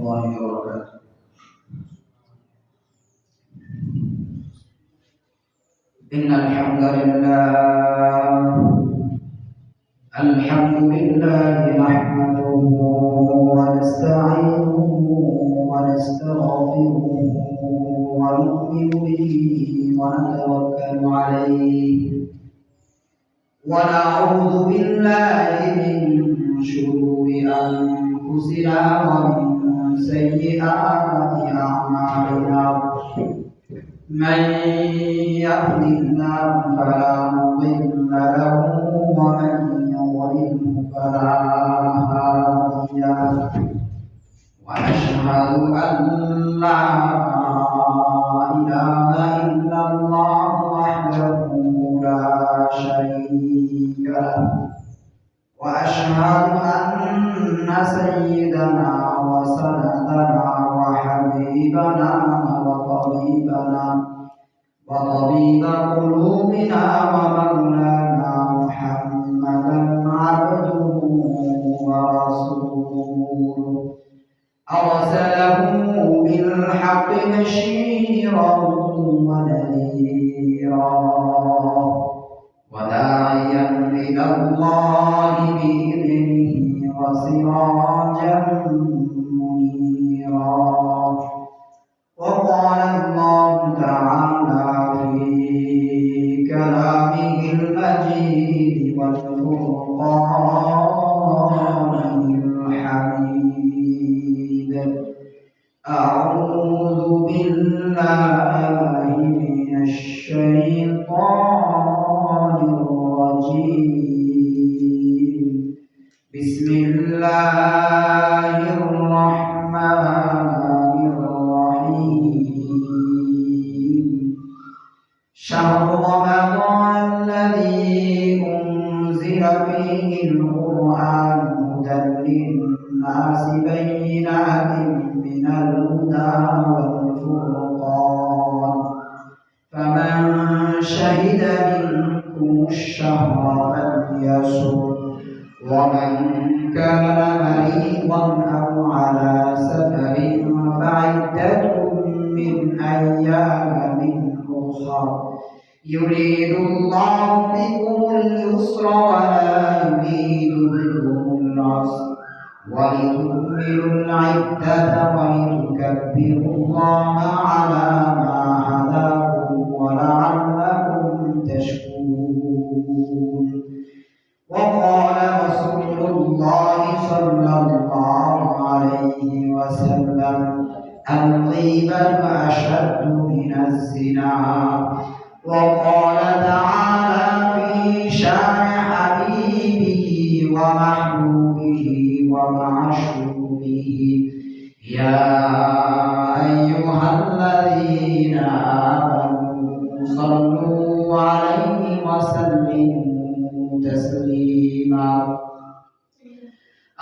الله وبركاته. إن الحمد لله نحمده ونستعينه ونستغفره ونؤمن به ونتوكل عليه ونعوذ بالله من شرور أنفسنا ومن سيئات أعمالنا من يهد الله فلا مضل له ومن يضلل فلا هادي له وأشهد أن لا إله إلا الله وحده لا شريك له وأشهد أن سيدنا وسندنا وحبيبنا وطبيب قلوبنا ومولانا محمدا عبده ورسوله أرسله بالحق بشيرا ونذيرا وداعيا إلى الله بإذنه وسراجا منيرا. وقال الله تعالى في كلامه المجيد والفرقان الحميد: أعوذ بالله من الشيطان الرجيم. بسم الله الرحمن الرحيم. شهر رمضان الذي أنزل فيه القرآن هدى للناس بينات من الهدى والفرقان فمن شهد منكم الشهر فليصم ومن كان مريضا أو على سفر فعدة من أيام أخر يريد الله بكم اليسر ولا يريد بكم العسر ولتكملوا العدة ولتكبروا الله على ما هداكم ولعلكم تشكرون. وقال رسول الله صلى الله عليه وسلم: الغيبة أشد من الزنا. وقال تعالى في شان حبيبه ومحبوبه ومعشوقه: يا أيها الذين آمنوا صلوا عليه وسلموا تسليما.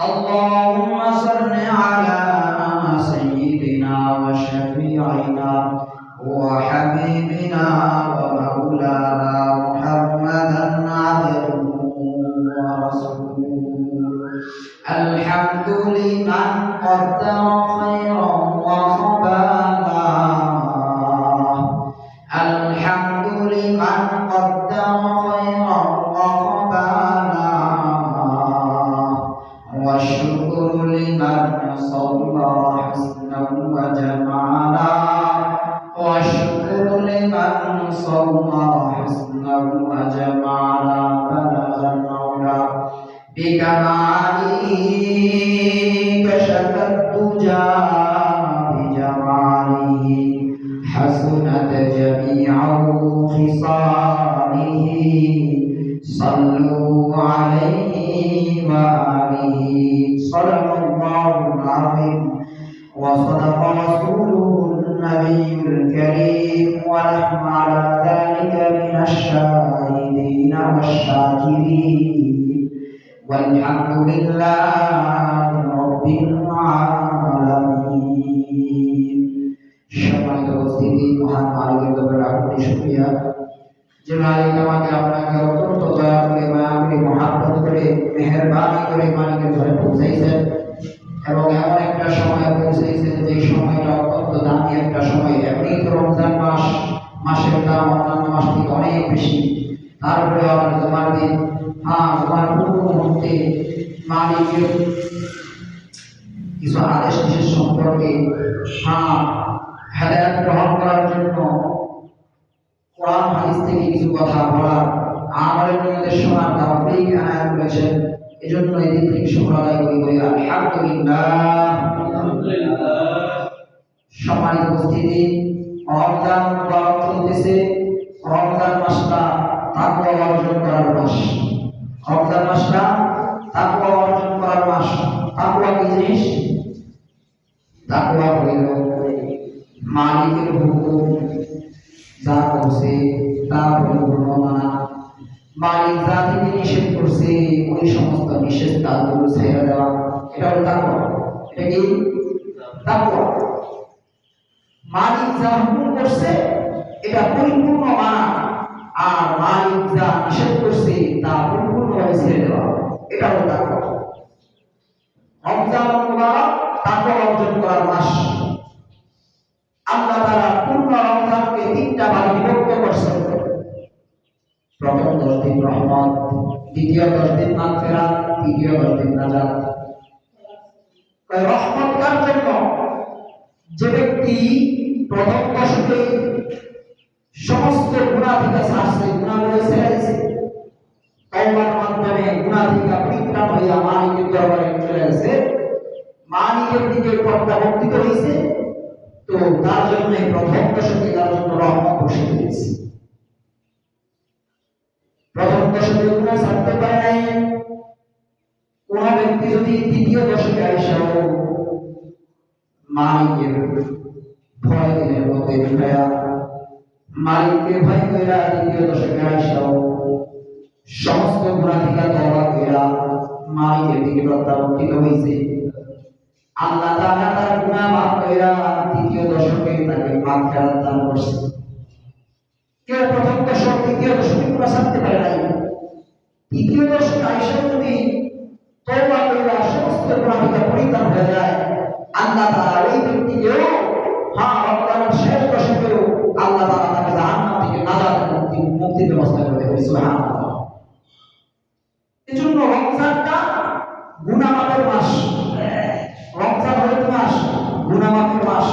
اللهم صل على سيدنا وشفيعنا وحبيبنا ومولانا محمدا عبده ورسوله. الحمد لمن قدر خيرا وخبالا. الحمد لمن قدر خيرا وخبالا. والشكر لمن صبر حسنا وجمالا. والشكر لمن صبر حسنا وجمالا. بلغ المولى بكماله كشف الدجى بجماله حسنت جميع خصاله. صلوا عليه وآله. صدق الله العظيم وصدق رسوله النبي الكريم ونحن على ذلك من الشاهدين والشاكرين والحمد لله رب العالمين. সম্মানিত উপস্থিতি, মহান মালিকের দরবারে লাখো শুকরিয়া যে মালিক আমাকে আপনাকে অত্যন্ত দয়া করে মায়া করে মহাব্বত করে মেহেরবানি করে মালিকের ঘরে পৌঁছাইছেন এবং এমন একটা সময় বুঝাইছেন যে সময়টা অত্যন্ত দামি একটা সময়। এমনি তো রমজান মাসের দাম অন্যান্য মাস থেকে অনেক বেশি, তারপরে আবার জুমার দিন, জুমার পূর্ব মুহূর্তে মালিকের কিছু আদেশ নিষেধ সম্পর্কে হেদায়েত গ্রহণ করার জন্য কোরআন হাদিস থেকে কিছু কথা বলার আমাদের নিয়তের শোনার তৌফিক এনায়েত করেছেন। এজন্য এই দিন থেকে শুকর আদায় করি আলহামদুলিল্লাহ। সম্মানিত উপস্থিতি, রমজান মুবারক চলতেছে। রমজান মাসটা তাকওয়া অর্জন করার মাস। রমজান মাসটা তাকওয়া অর্জন করার মাস। তাকওয়া কি জিনিস? তাকওয়া হইল মালিকের হুকুম যা করছে তা পরিপূর্ণ মানা, মালিক যা থেকে নিষেধ করছে ওই সমস্ত নিষেধ কাজগুলো ছেড়ে দেওয়া, এটা হলো তাকওয়া। এটা কি তাকওয়া? মালিক যা হুকুম করছে এটা পরিপূর্ণ মানা, আর মালিক যা নিষেধ করছে তা পরিপূর্ণভাবে ছেড়ে দেওয়া, এটা হলো তাকওয়া। রমজান মুবারক তাকওয়া অর্জন করার মাস। আল্লাহ তাআলা পূর্ণ রমজানকে তিনটা ভাগে বিভক্ত করছেন। প্রথম 10 দিন রহমত, দ্বিতীয় 10 দিন মাগফিরাত, তৃতীয় 10 দিন নাজাত। রহমত কার জন্য? যে ব্যক্তি প্রথম দশকে সমস্ত গুনাহ থেকে ছাড়ছে, গুনাহগুলো ছেড়ে দিয়েছে, তওবার মাধ্যমে গুনাহ থেকে পরিত্রাণ হইয়া মালিকের দরবারে চলে গেছে, মালিকের দিকে প্রত্যাবর্তিত হয়েছে, তো তার জন্য প্রথম দশকে তার জন্য রহমত বসে দিয়েছে। প্রথম দশকে গুনাহ ছাড়তে পারে নাই কোন ব্যক্তি যদি দ্বিতীয় দশকে আইসাও মালিকের ভয় দিনের মধ্যে ঢুকায়া, মালিককে ভয় কইরা দ্বিতীয় দশকে আইসাও সমস্ত গুনাহ থেকে তওবা কইরা মালিকের দিকে প্রত্যাবর্তিত হয়েছে, আল্লাহ তাআলা তার গুনাহ মাফ কইরা তৃতীয় দশকে তাকে মাগফিরাত দান করছে। কেউ প্রথম দশক দ্বিতীয় দশকে গুনাহ ছাড়তে পারে নাই, তৃতীয় দশকে আইসা যদি তওবা কইরা সমস্ত গুনাহ থেকে পরিত্রাণ হয়ে যায়, আল্লাহ তাআলা ওই ব্যক্তিকেও রমজানের শেষ দশকেও আল্লাহ তাআলা তাকে জাহান্নাম থেকে নাজাত মুক্তির ব্যবস্থা করে দেবেন। সুবহানাল্লাহ। এজন্য রমজানটা গুনাহ মাফের মাস। রমজান হলো মাস গুনাহ মাফের মাস।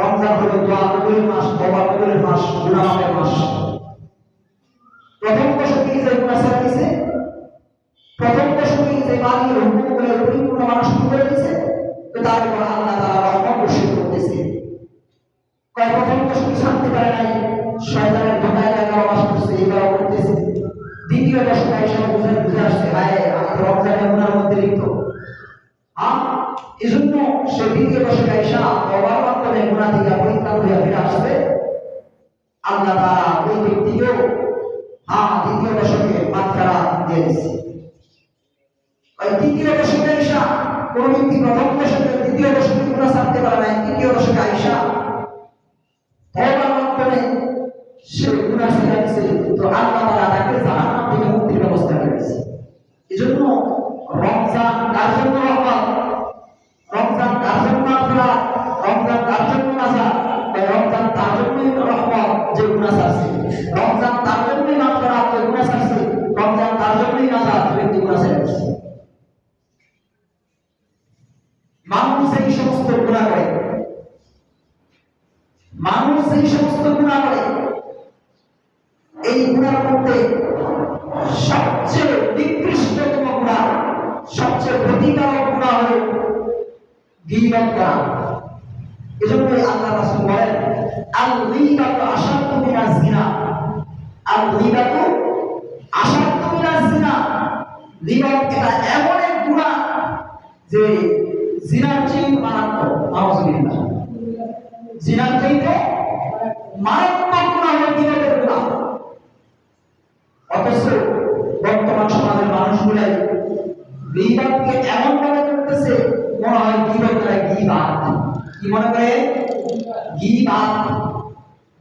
রমজান হলো দোয়া কবুলের মাস, তওবা কবুলের মাস, গুনাহ মাফের মাস। প্রথম দশকে যে গুনাহ ছেড়ে দিয়েছে, প্রথম দশকে যে মালিকের হুকুমগুলো পরিপূর্ণ মানা শুরু করে দিয়েছে, তো তার উপর আল্লাহ তাআলা রহমত বর্ষণ করতেছে। প্রথম দশকে ছাড়তে পারে নাই, শয়তানের ধোঁকায় বাস করছে, এবারও করতেছে। দ্বিতীয় দশকে আইসা বুঝে আসছে, হায় আমি তো রমজানের গুনার মধ্যে লিপ্ত। এজন্য সে দ্বিতীয় দশকে আইসা তওবার মাধ্যমে গুনাহ থেকে পরিত্রাণ হইয়া ফিরে আসবে। আল্লাহ তাআলা ওই ব্যক্তিকেও দ্বিতীয় দশকে মাগফিরাত দিয়ে দিয়েছে। ওই দ্বিতীয় দশকে আইসা কোন ব্যক্তি প্রথম দশকে দ্বিতীয় দশকে গুনাহ ছাড়তে পারে নাই, তৃতীয় দশকে আইসা তওবার মাধ্যমে সে গুনাহ ছেড়ে দিয়েছে, তো আল্লাহ তাআলা তাকে জাহান্নাম থেকে মুক্তির ব্যবস্থা করেছে। এজন্য রমজান কার জন্য রহমত, রমজান কার জন্য মাগফিরাত, রমজান কার জন্য নাজাত? রমজান তার জন্যই রহমত যে গুনাহ ছাড়ছে, রমজান তার জন্যই মাগফিরাত যে গুনাহ ছাড়ছে, রমজান তার জন্যই নাজাত যে ব্যক্তি গুনাহ ছেড়ে দিয়েছে। মানুষ এই সমস্ত গুনাহ করে, মানুষ এই সমস্ত গুনাহ করে, এই গুনার মধ্যে সবচেয়ে নিকৃষ্টতম গুনাহ, সবচেয়ে ক্ষতিকারক গুনাহ হলো গীবত করা। এজন্য আল্লাহ রাসূল বলেন, আল গীবাতু আশাদ্দু মিনাজ জিনা, আল গীবাতু আশাদ্দু মিনাজ জিনা। গীবত এটা এমন এক গুনাহ যে জিনার চেয়ে মারাত্মক। নাউযুবিল্লাহ। জিনার চাইতে মারাত্মক গুনাহ হলো গীবতের গুনাহ। অথচ বর্তমান সমাজের মানুষগুলাই গীবতকে এমন ভাবে করতেছে, মনে হয় গীবত করে গীবাত। কি মনে করে? গীবাত।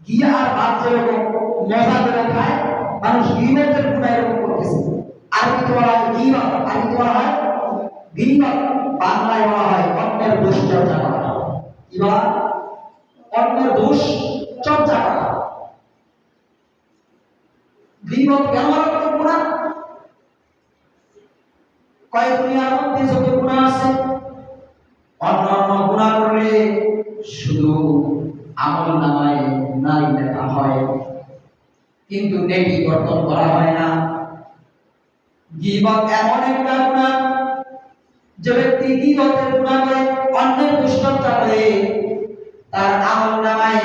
ঘি আর ভাত যেরকম মজা করে খায়, মানুষ গীবতের গুনাহ এরকম করতেছে। আরবি তো বলা হয় গীবত, আরবি তো বলা হয় গীবত, বাংলায় বলা হয় অন্যের দোষ চর্চা করা। কি বলা? অন্যের দোষ চর্চা করা। গীবত কেন মারাত্মক গুনাহ? কয় দুনিয়ার মধ্যে যত গুনাহ আছে অন্যান্য গুনাহ করলে শুধু আমল নামায় গুনাহ লেখা হয়, কিন্তু নেকি গঠন করা হয় না। গীবত এমন একটা গুনাহ, যে ব্যক্তি গীবতের গুনাহ করে, অন্যের দুশ্চর্চা করে, তার আমল নামায়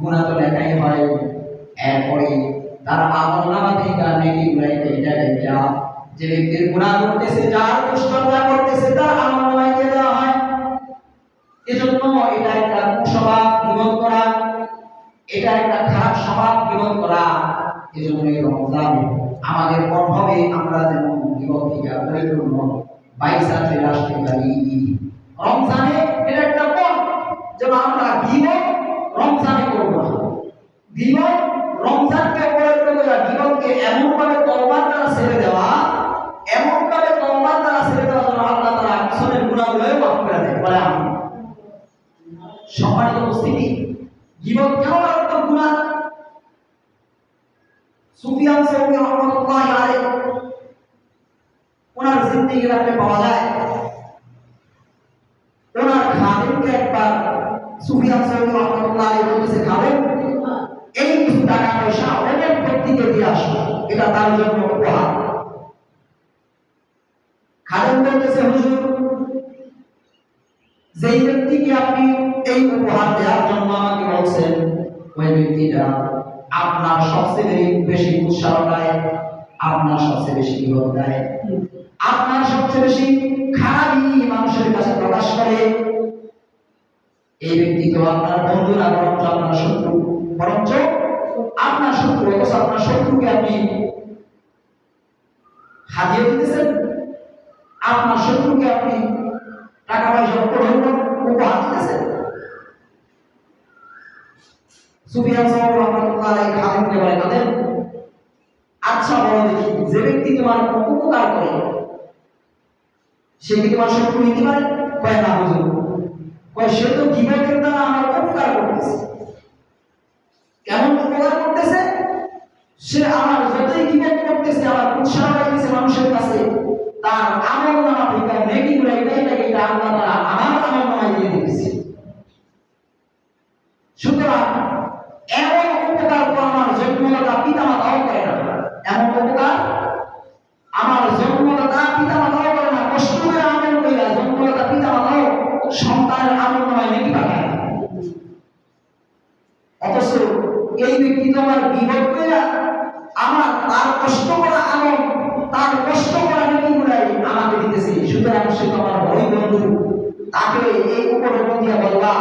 গুনাহ তো লেখাই হয়, এরপরে তার আমল নামা থেকে নেকি গুনাহ এটা যে ব্যক্তির গুনাহ করতেছে, যার দুশ্চর্চা করতেছে, তার আমল নামায় দিয়ে দেওয়া হয়। এজন্য এটা একটা কুস্বভাব গীবত করা, এটা একটা খারাপ স্বভাব গীবত করা। এজন্য এই রমজান আমাদের প্রভাবে আমরা যেন গীবত থেকে পরিপূর্ণ বাইসা ফেলে আসতে পারি। রমজানে এর একটা পথ যেন আমরা গীবত রমজানে করব না। গীবত রমজানকে পবিত্র করা, গীবতকে এমন ভাবে তওবার দ্বারা ছেড়ে দেওয়া, এমন ভাবে তওবার দ্বারা ছেড়ে দেওয়া যেন আল্লাহ তাআলা পিছনের গুনাহগুলো মাফ করে দেয়। বলে আমিন। সম্মানিত উপস্থিতি, গীবত কেন মারাত্মক গুনাহ? সুফিয়ান সাওরী রাহমাতুল্লাহি আলাইহি ওনার জিন্দেগির আপনি পাওয়া যায়, ওনার খাদেমকে একবার সুফিয়ান সাওরী রাহমাতুল্লাহি আলাইহি বলতেছে, খাদেম এই কিছু টাকা পয়সা অনেক ব্যক্তিকে দিয়ে আসো, এটা তার জন্য উপহার। খাদেম বলতেছে, হুজুর যেই ব্যক্তিকে আপনি এই উপহার দেওয়ার জন্য আমাকে বলছেন, ওই ব্যক্তিটা আপনার সবচেয়ে বেশি উৎসাহ দেয়, আপনার সবচেয়ে বেশি বিরোধ দেয়, আপনার সবচেয়ে বেশি খারাপই মানুষের কাছে প্রকাশ করে। এই ব্যক্তি তো আপনার বন্ধু না, বরঞ্চ আপনার শত্রু, বরঞ্চ আপনার শত্রু। অথচ আপনার শত্রুকে আপনি হাতিয়ে দিতেছেন, আপনার শত্রুকে আপনি টাকা পয়সা উপহার দিতেছেন। সুফিয়ান সাওরী রাহমাতুল্লাহি আলাইহি খাদেমকে বলে, খাদেম আচ্ছা বলো দেখি, যে ব্যক্তি তোমার উপকার করে সে কি তোমার শত্রু হইতে পারে? কয় না হুজুর। কয় সে তো গীবতের দ্বারা আমার উপকার করতেছে। কেমন উপকার করতেছে? সে আমার যতই গীবত করতেছে, আমার উৎসাহ পাইতেছে মানুষের কাছে, তার আমল নামা থেকে নেকি গুলো এটা আল্লাহ তাআলা আমার আমল নামায় দিয়ে দিয়েছে। সুতরাং এমন উপকার তো আমার জন্মদাতা পিতা মাতাও করে না, এমন উপকার আমার জন্মদাতা পিতা মাতাও করে না। কষ্ট করে আমল কইরা জন্মদাতা পিতা মাতাও সন্তানের আমল নামায় নেকি পাঠায়, অথচ এই ব্যক্তি তো আমার বিপদ কইরা আমার তার কষ্ট করা আমল, তার কষ্ট করা নেকি গুলাই আমাকে দিতেছে। সুতরাং সে তো আমার বড় বন্ধু, তাকে এই উপকরণ দিয়ে বলবা,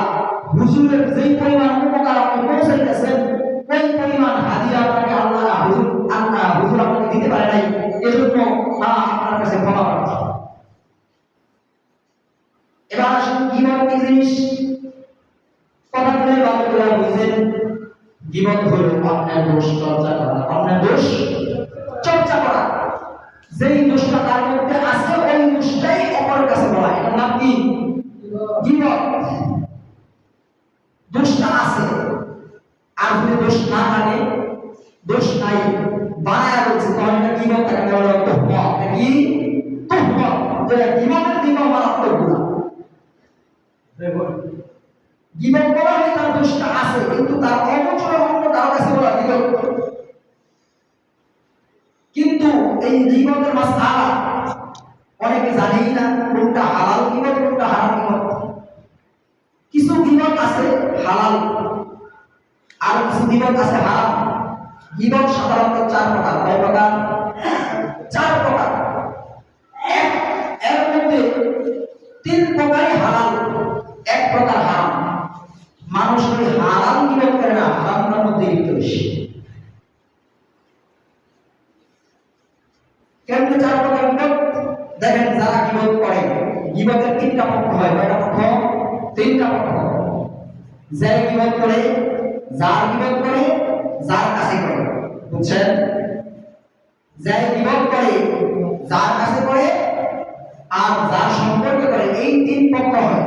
হুজুরের যেই পরিমাণ উপকার আপনি পৌঁছাইতেছেন, ওই পরিমাণ হাদিয়া আপনাকে হুজুর আপনাকে দিতে পারে নাই, এজন্য আপনার কাছে ক্ষমা প্রার্থী। এবার আসুন গীবত কি জিনিস, কথাগুলো ভালো করে বুঝেন। গীবত হলো অন্যের দোষ চর্চা করা, অন্যের দোষ চর্চা করা। যেই দোষটা তার মধ্যে আছে ওই দোষটাই অপরের কাছে বলা, এটার নাম কি? গীবত। দোষটা আছে, আর যদি দোষ না থাকে, দোষ নাই, বানায়া বলছে, তাহলে এটা গীবত, তাকে বলা হয় তুহমত। কি তুহমত? যেটা গীবতের দিকে মারাত্মক গুনাহ। গীবত করা হয় তার দোষটা আছে, কিন্তু তার অগোচরে অন্য কারো কাছে বলা গীবত। কিন্তু এই গীবতের মাসআলা অনেকে জানেই না, কোনটা হালাল গীবত, কোনটা হারাম গীবত। কিছু গীবত আছে হালাল, আর কিছু গীবত আছে হারাম। গীবত সাধারণত 4 প্রকার। কয় প্রকার? 4 প্রকার। এর মধ্যে 3 প্রকারই হালাল, 1 প্রকার হারাম। মানুষ ওই হালাল গীবত করে না, হারামটার মধ্যে লিপ্ত বেশি। কেমন 4 প্রকার গীবত? দেখেন, যারা গীবত করে, গীবতের 3টা পক্ষ হয়। কয়টা পক্ষ? 3টা পক্ষ। যে গীবত করে, যার গীবত করে, যার কাছে করে। বুঝছেন? যে গীবত করে, যার কাছে করে, আর যার সম্পর্কে করে, এই 3 পক্ষ হয়।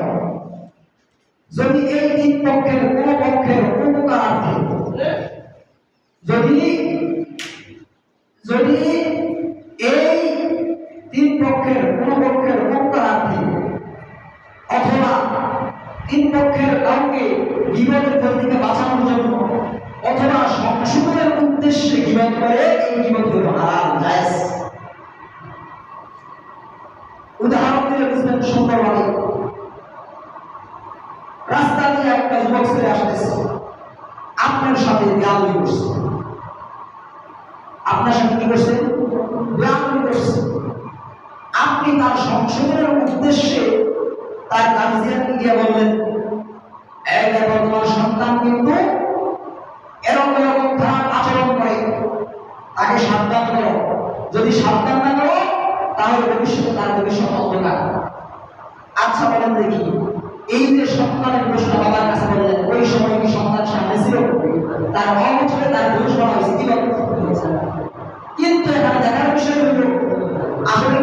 যদি এই তিন পক্ষের কোন পক্ষের উপকারার্থে যদি যদি এই তিন পক্ষের কোন পক্ষের উপকারার্থে অথবা তিন পক্ষের কাউকে বিপদের থেকে বাঁচানোর জন্য অথবা সংশোধনের উদ্দেশ্যে গীবত করে, এই গীবত হলো হারাম জায়েজ। উদাহরণ দিলে বুঝবেন সুন্দরভাবে। রাস্তা দিয়ে একটা যুবক ছেলে আসতেছে, আপনার সাথে গালি করছে, আপনার সাথে কি করছে? গালি করছে। আপনি তার সংশোধনের উদ্দেশ্যে তার গার্জিয়ানকে গিয়ে বললেন, এই দেখো তোমার সন্তান কিন্তু এরকম এরকম খারাপ আচরণ করে, তাকে সাবধান করো। যদি সাবধান না করো তাহলে ভবিষ্যতে তার ভবিষ্যৎ অন্ধকার। আচ্ছা বলেন দেখি, এই যে সন্তানের প্রশ্ন বাবার কাছে বললেন, ওই সময় কি সন্তান সামনে ছিল? তার অবচরে তার দোষ বলা হয়েছে, কি কিন্তু এখানে দেখার বিষয় হইল আসলে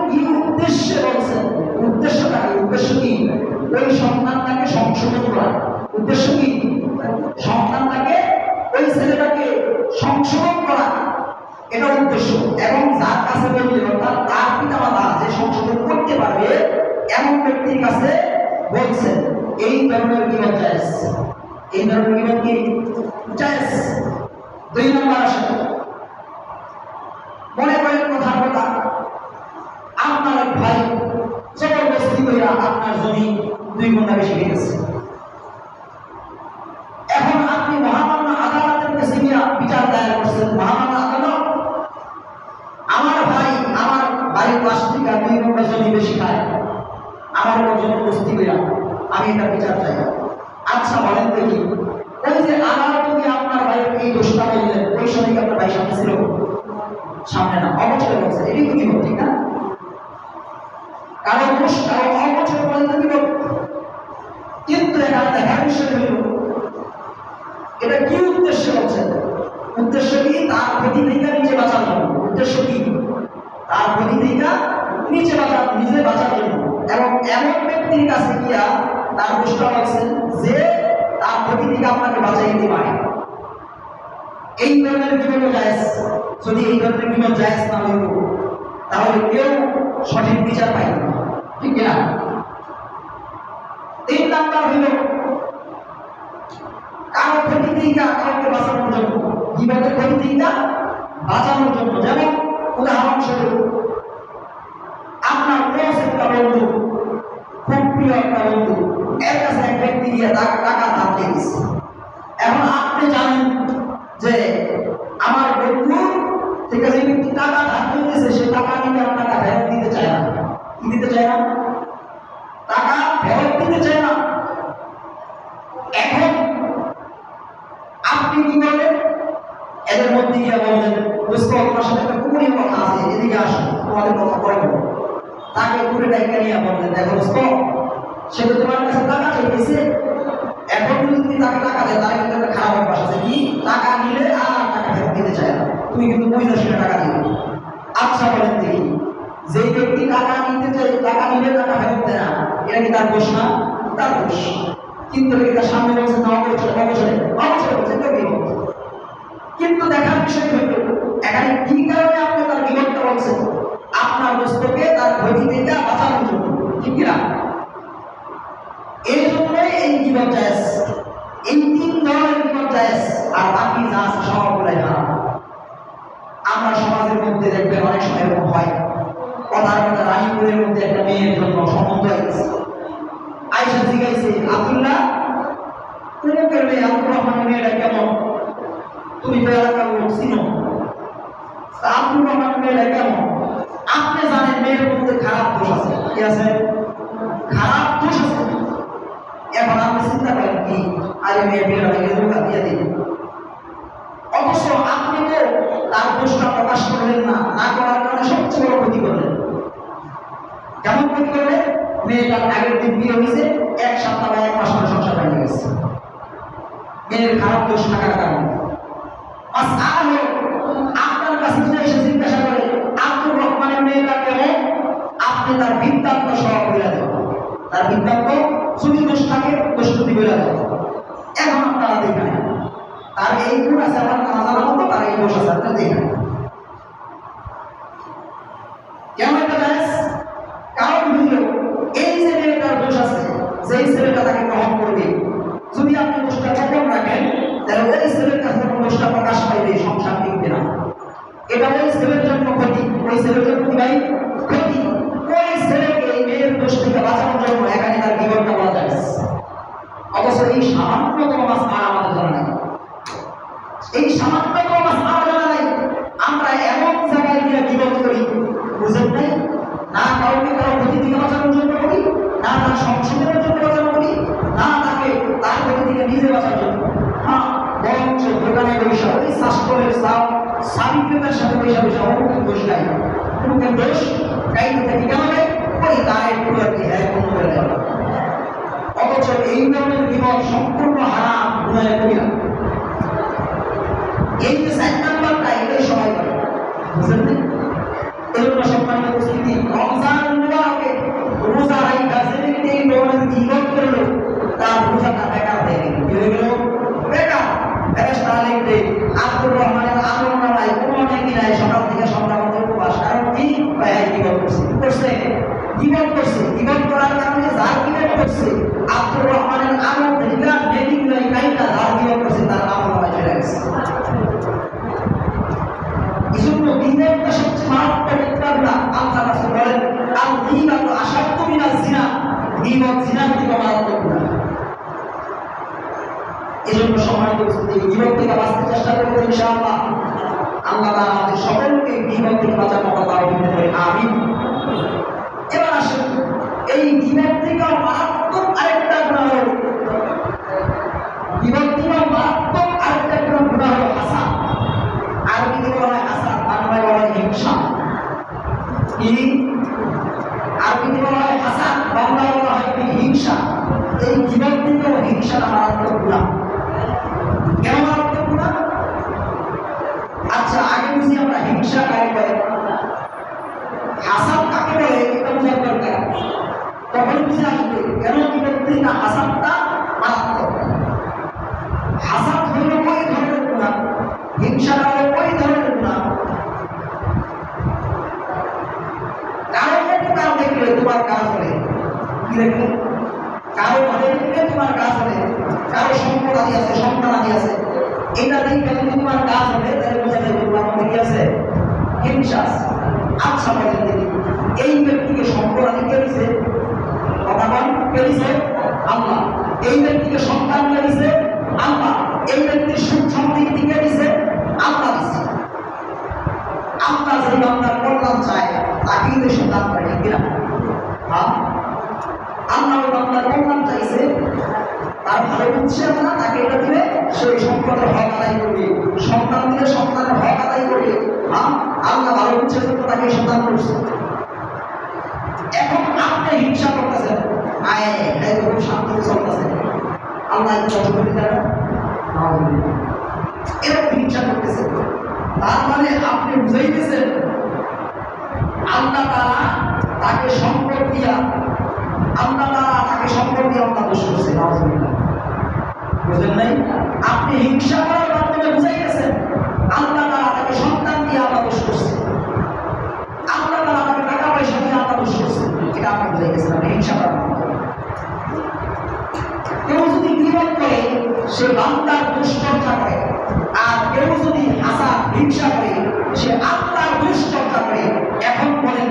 কি উদ্দেশ্যে বলছেন। উদ্দেশ্যটা কি? উদ্দেশ্য কি? ওই সন্তানটাকে সংশোধন করা। উদ্দেশ্য কি? সন্তানটাকে, ওই ছেলেটাকে সংশোধন করা, এটা উদ্দেশ্য। এবং যার কাছে বললে অর্থাৎ তার পিতা মাতা যে সংশোধন করতে পারবে এমন ব্যক্তির কাছে বলছেন, এই ধরনের গীবত জায়েজ। এই ধরনের গীবত কি জায়েজ? দুই নম্বর আসে, মনে করেন কথার কথা, আপনার এক ভাই জবরদস্তি কইরা আপনার জমি 2 গুণ বেশি গেছে। এখন আপনি মহামান্য আদালতের কাছে গিয়ে বিচার দায়ের করছেন, মহামান্য আদালত আমার ভাই আমার বাড়ির পাশ থেকে 2 গুণ জমি বেশি খায়, আমার উপর জবরদস্তি কইরা আমি এটা বিচার চাই। আচ্ছা বলেন দেখি, ওই যে আদালত আপনার ভাইয়ের এই দোষটা বললেন, ওই সময় কি আপনার ভাই সামনে ছিল? সামনে না, অবচরে বলছে। এটি কি গীবত, ঠিক না? কারণ দোষ কারণ অবচরে বলেন তো গীবত। কিন্তু এখানে দেখার বিষয় হল এটা কি উদ্দেশ্যে বলছে? উদ্দেশ্য কি? তার ক্ষতি থেকে নিজে বাঁচার জন্য। উদ্দেশ্য কি? তার ক্ষতি থেকে নিজে বাঁচার জন্য। এবং এমন ব্যক্তির কাছে গিয়া তার দোষটা বলছেন যে তার ক্ষতি থেকে আপনাকে বাঁচাই দিতে পারে। এই ধরনের গীবত জায়েজ। যদি এই ধরনের গীবত জায়েজ না হইত তাহলে কেউ সঠিক বিচার পাইত না, ঠিক না? 3 নাম্বার হইল কারো ক্ষতি থেকে কাউকে বাঁচানোর জন্য, গীবতের ক্ষতি থেকে বাঁচানোর জন্য। যেমন উদাহরণস্বরূপ, আপনার ক্লোজ একটা বন্ধু, খুব প্রিয় একটা বন্ধু, এর কাছে এক ব্যক্তি গিয়ে টাকা ধার দিয়েছে। এখন আপনি জানেন যে আমার বন্ধু ঠিক আছে, ব্যক্তি টাকা ধার দিতেছে, সে টাকা নিয়ে আপনার টাকা ফেরত দিতে চায় না। কি দিতে চায় না? টাকা ফেরত দিতে চায় না। এখন আপনি কি করলেন? এদের মধ্যে গিয়ে বললেন, বুঝতে তোমার সাথে একটা গোপনীয় কথা আছে, এদিকে আসো, তোমাদের কথা পরে বলবো। তাকে ঘুরে ডাইকা নিয়ে বললেন, দেখো বুঝতো, সে তো তোমার কাছে টাকা চাইতেছে, এখন যদি তুমি তাকে টাকা দেয় তার কিন্তু একটা খারাপ অভ্যাস আছে, কি? টাকা নিলে আর টাকা ফেরত দিতে চায় না, তুমি কিন্তু বুঝে শুনে টাকা দিবে। আচ্ছা বলেন দেখি, যে ব্যক্তি টাকা নিতে চাই, টাকা নিলে টাকা ফেরত দেয় না, এটা কি তার দোষ না? তার দোষ। কিন্তু তার সামনে বলছে না, অবচরে বলছে তো গীবত। কিন্তু দেখার বিষয় হইল এখানে কি কারণে আপনি তার গীবতটা বলছেন? আপনার দোস্তকে তার ক্ষতি থেকে বাঁচানোর জন্য, ঠিক না? এই জন্যই এই গীবত জায়েজ। এই 3 ধরনের গীবত জায়েজ, আর বাকি যা আছে সবগুলাই হারাম। আমরা সমাজের মধ্যে দেখবেন অনেক সময় এরকম হয়, কথার কথা রানীপুরের মধ্যে একটা মেয়ের জন্য সম্বন্ধ হয়েছে। আয়েশা জিজ্ঞাসা, আব্দুল্লাহ তোমাকে মেয়ে আব্দুর রহমানের মেয়েটা কেমন? তুমি তো এলাকার লোক চিনো, আব্দুর রহমানের মেয়েটা কেমন? আপনি জানেন মেয়ের মধ্যে খারাপ দোষ আছে। কি আছে? খারাপ দোষ আছে। এখন আপনি চিন্তা করেন কি, আরে মেয়ের বিয়েটাকে ধোকা দিয়ে দিন। অবশ্য আপনি তো তার দোষটা প্রকাশ করলেন না, না করার কারণে সবচেয়ে বড় ক্ষতি করলেন। কেমন ক্ষতি করলেন? মেয়েটার আগের দিন বিয়ে হয়েছে, 1 সপ্তাহ বা 1 মাস পরে সংসার ভেঙে গেছে মেয়ের খারাপ দোষ থাকার কারণে। আপনার কাছে যদি এসে জিজ্ঞাসা করে আব্দুর রহমানের মেয়েটা কেমন, আপনি তার বৃত্তান্ত সহ বলে দেবেন। তার বৃত্তান্ত যদি দোষ থাকে দোষ প্রতি বলে দাও। এখন আপনারা দেখেন তার এই গুণ আছে আমার নামাজার মতো, তার এই দোষ আছে আপনারা দেখেন কেমন একটা ব্যাস। কারণ হইল এই যে মেয়েটার দোষ আছে, যেই ছেলেটা তাকে গ্রহণ করবে, যদি আপনি দোষটা গোপন রাখেন তাহলে ওই ছেলের কাছে যখন দোষটা প্রকাশ পাইবে সংসার টিকবে না। এটা ওই ছেলের জন্য ক্ষতি, ওই ছেলের জন্য কি ভাই ক্ষতি। ওই ছেলেকে এই মেয়ের দোষ থেকে বাঁচানোর জন্য এখানে তার জীবনটা বলা যায়। অবশ্য এই সামান্যতম মাছ আর আমাদের জানা নাই, এই সামান্যতম মাছ আর জানা নাই। আমরা এমন জায়গায় গিয়ে জীবন করি বুঝেন নাই, না কাউকে কারো ক্ষতি থেকে বাঁচানোর জন্য করি, না তার সংশোধনের জন্য বাঁচানো করি, না তাকে তার ক্ষতি থেকে নিজে বাঁচার জন্য। হ্যাঁ, বরঞ্চ দোকানে বৈশা ওই শাস্ত্রের সাবিত্রতার সাথে বৈশা বৈশা অমুকের দোষ গাই, অমুকের দোষ গাইতে থাকি কেন গাই ওই তার একটু আর কি হ্যাঁ কোনো করে দেওয়া। অথচ এই ধরনের জীবন সম্পূর্ণ হারাম গুনাহের কবিরা। এই যে 4 নাম্বারটা এটাই সবাই করে বুঝলেন না। এজন্য সম্মানিত উপস্থিতি, রমজান মুবারকে রোজা রাখা যে ব্যক্তি এই ধরনের জীবন করলো তার রোজাটা বেকার হয়ে গেল। কি হয়ে গেল? বেকার। ফেরেশতা লিখবে আব্দুর রহমানের আমল নামায় কোনো নেকি নাই, সকাল থেকে সন্ধ্যা পর্যন্ত উপবাস। কারণ কি ভাই জীবন করছে, কি করছে? জীবন করছে। জীবন করার কারণে যার জীবন করছে আব্দুর রহমানের আমল থেকে নেকি নাই, কাইটা যার জীবন করছে তার আমল নামায় চলে গেছে। এজন্য বিনয়টা সবচেয়ে মারাত্মক একটা গুনাহ। আল্লাহ রাসূল বলেন আল গীবাতু আশাদ্দু মিনাজ জিনা, গীবত জিনার থেকে মারাত্মক গুনাহ। এজন্য সম্মানিত উপস্থিতি, গীবত থেকে বাঁচতে চেষ্টা করব ইনশাআল্লাহ। আল্লাহ তাআলা আমাদের সকলকে গীবত থেকে বাঁচার মতো তৌফিক দেন, আমিন। এবার আসুন, এই গীবত থেকে মারাত্মক আরেকটা গুনাহ হলো, গীবত থেকে মারাত্মক আরেকটা গুনাহ হলো হাসাদ। আরবিতে বলা হয় হাসাদ, বাংলায় বলা হয় হিংসা। কি? আরবিতে বলা হয় হাসাদ, বাংলায় বলা হয় হিংসা। এই গীবত থেকে হিংসাটা মারাত্মক গুনাহ। কেন মারাত্মক গুনাহ? আচ্ছা, আগে বুঝি আমরা হিংসা কাকে বলে, হাসাদ কাকে বলে এটা বোঝার দরকার। তখন বুঝে আসবে কেন গীবত থেকে হাসাদটা মারাত্মক। হাসাদ হইল ওই ধরনের গুনাহ, হিংসাটা হলো ওই ধরনের গুনাহ। কারো উপকার দেখলে তোমার কাজ হবে, কি দেখলে? কারো ভালো দেখলে তোমার কাজ হবে, কারো সম্পদ আদি আছে, সন্তান আদি আছে, এটা দেখলে যদি তোমার কাজ হবে তাহলে বোঝা যাবে তোমার মধ্যে কি আছে? হিংসা আছে। আচ্ছা বলেন দেখি, এই ব্যক্তিকে সম্পদ আদি কে দিছে? কথা বল, কে দিছে? আল্লাহ। এই ব্যক্তিকে সন্তান কে দিছে? আল্লাহ। এই ব্যক্তির সুখ সমৃদ্ধি কে দিছে? আল্লাহ দিছে। আল্লাহ যদি বান্দার কল্যাণ চায় তাকে কিন্তু সন্তান করে, ঠিক কিনা? হ্যাঁ, আল্লাহ বান্দার কল্যাণ চাইছে, তার ভালো বুঝছে না, তাকে এটা দিলে সেই সম্পদের হক আদায় করবে, সন্তান দিলে সন্তানের হক আদায় করবে। হ্যাঁ, আল্লাহ ভালো বুঝছে তাকে সন্তান করছে। এখন আপনি হিংসা করতেছেন, আয় খুব শান্তিতে চলতেছে, আল্লাহ কষ্ট করে দেয় এরকম হিংসা করতেছে। তার মানে আপনি বুঝাইতেছেন আল্লাহ তাআলা তাকে সম্পদ দিয়া, আল্লাহ তাআলা তাকে সম্পদ দিয়ে আল্লাহ দোষ করছে। বুঝলেন নাই? আপনি হিংসা করার মাধ্যমে বুঝাইতেছেন আল্লাহ তাআলা তাকে সন্তান দিয়ে আল্লাহ দোষ করছে, আল্লাহ তাআলা তাকে টাকা পয়সা দিয়ে আল্লাহ দোষ করছে। এটা আপনি বুঝাইতেছেন, আপনি হিংসা করার মাধ্যমে। কেউ যদি গীবত করে সে বান্দার দুশ্চর্চা করে, আর কেউ যদি হাসাদ হিংসা করে সে আল্লাহর দুশ্চর্চা করে। এখন বলেন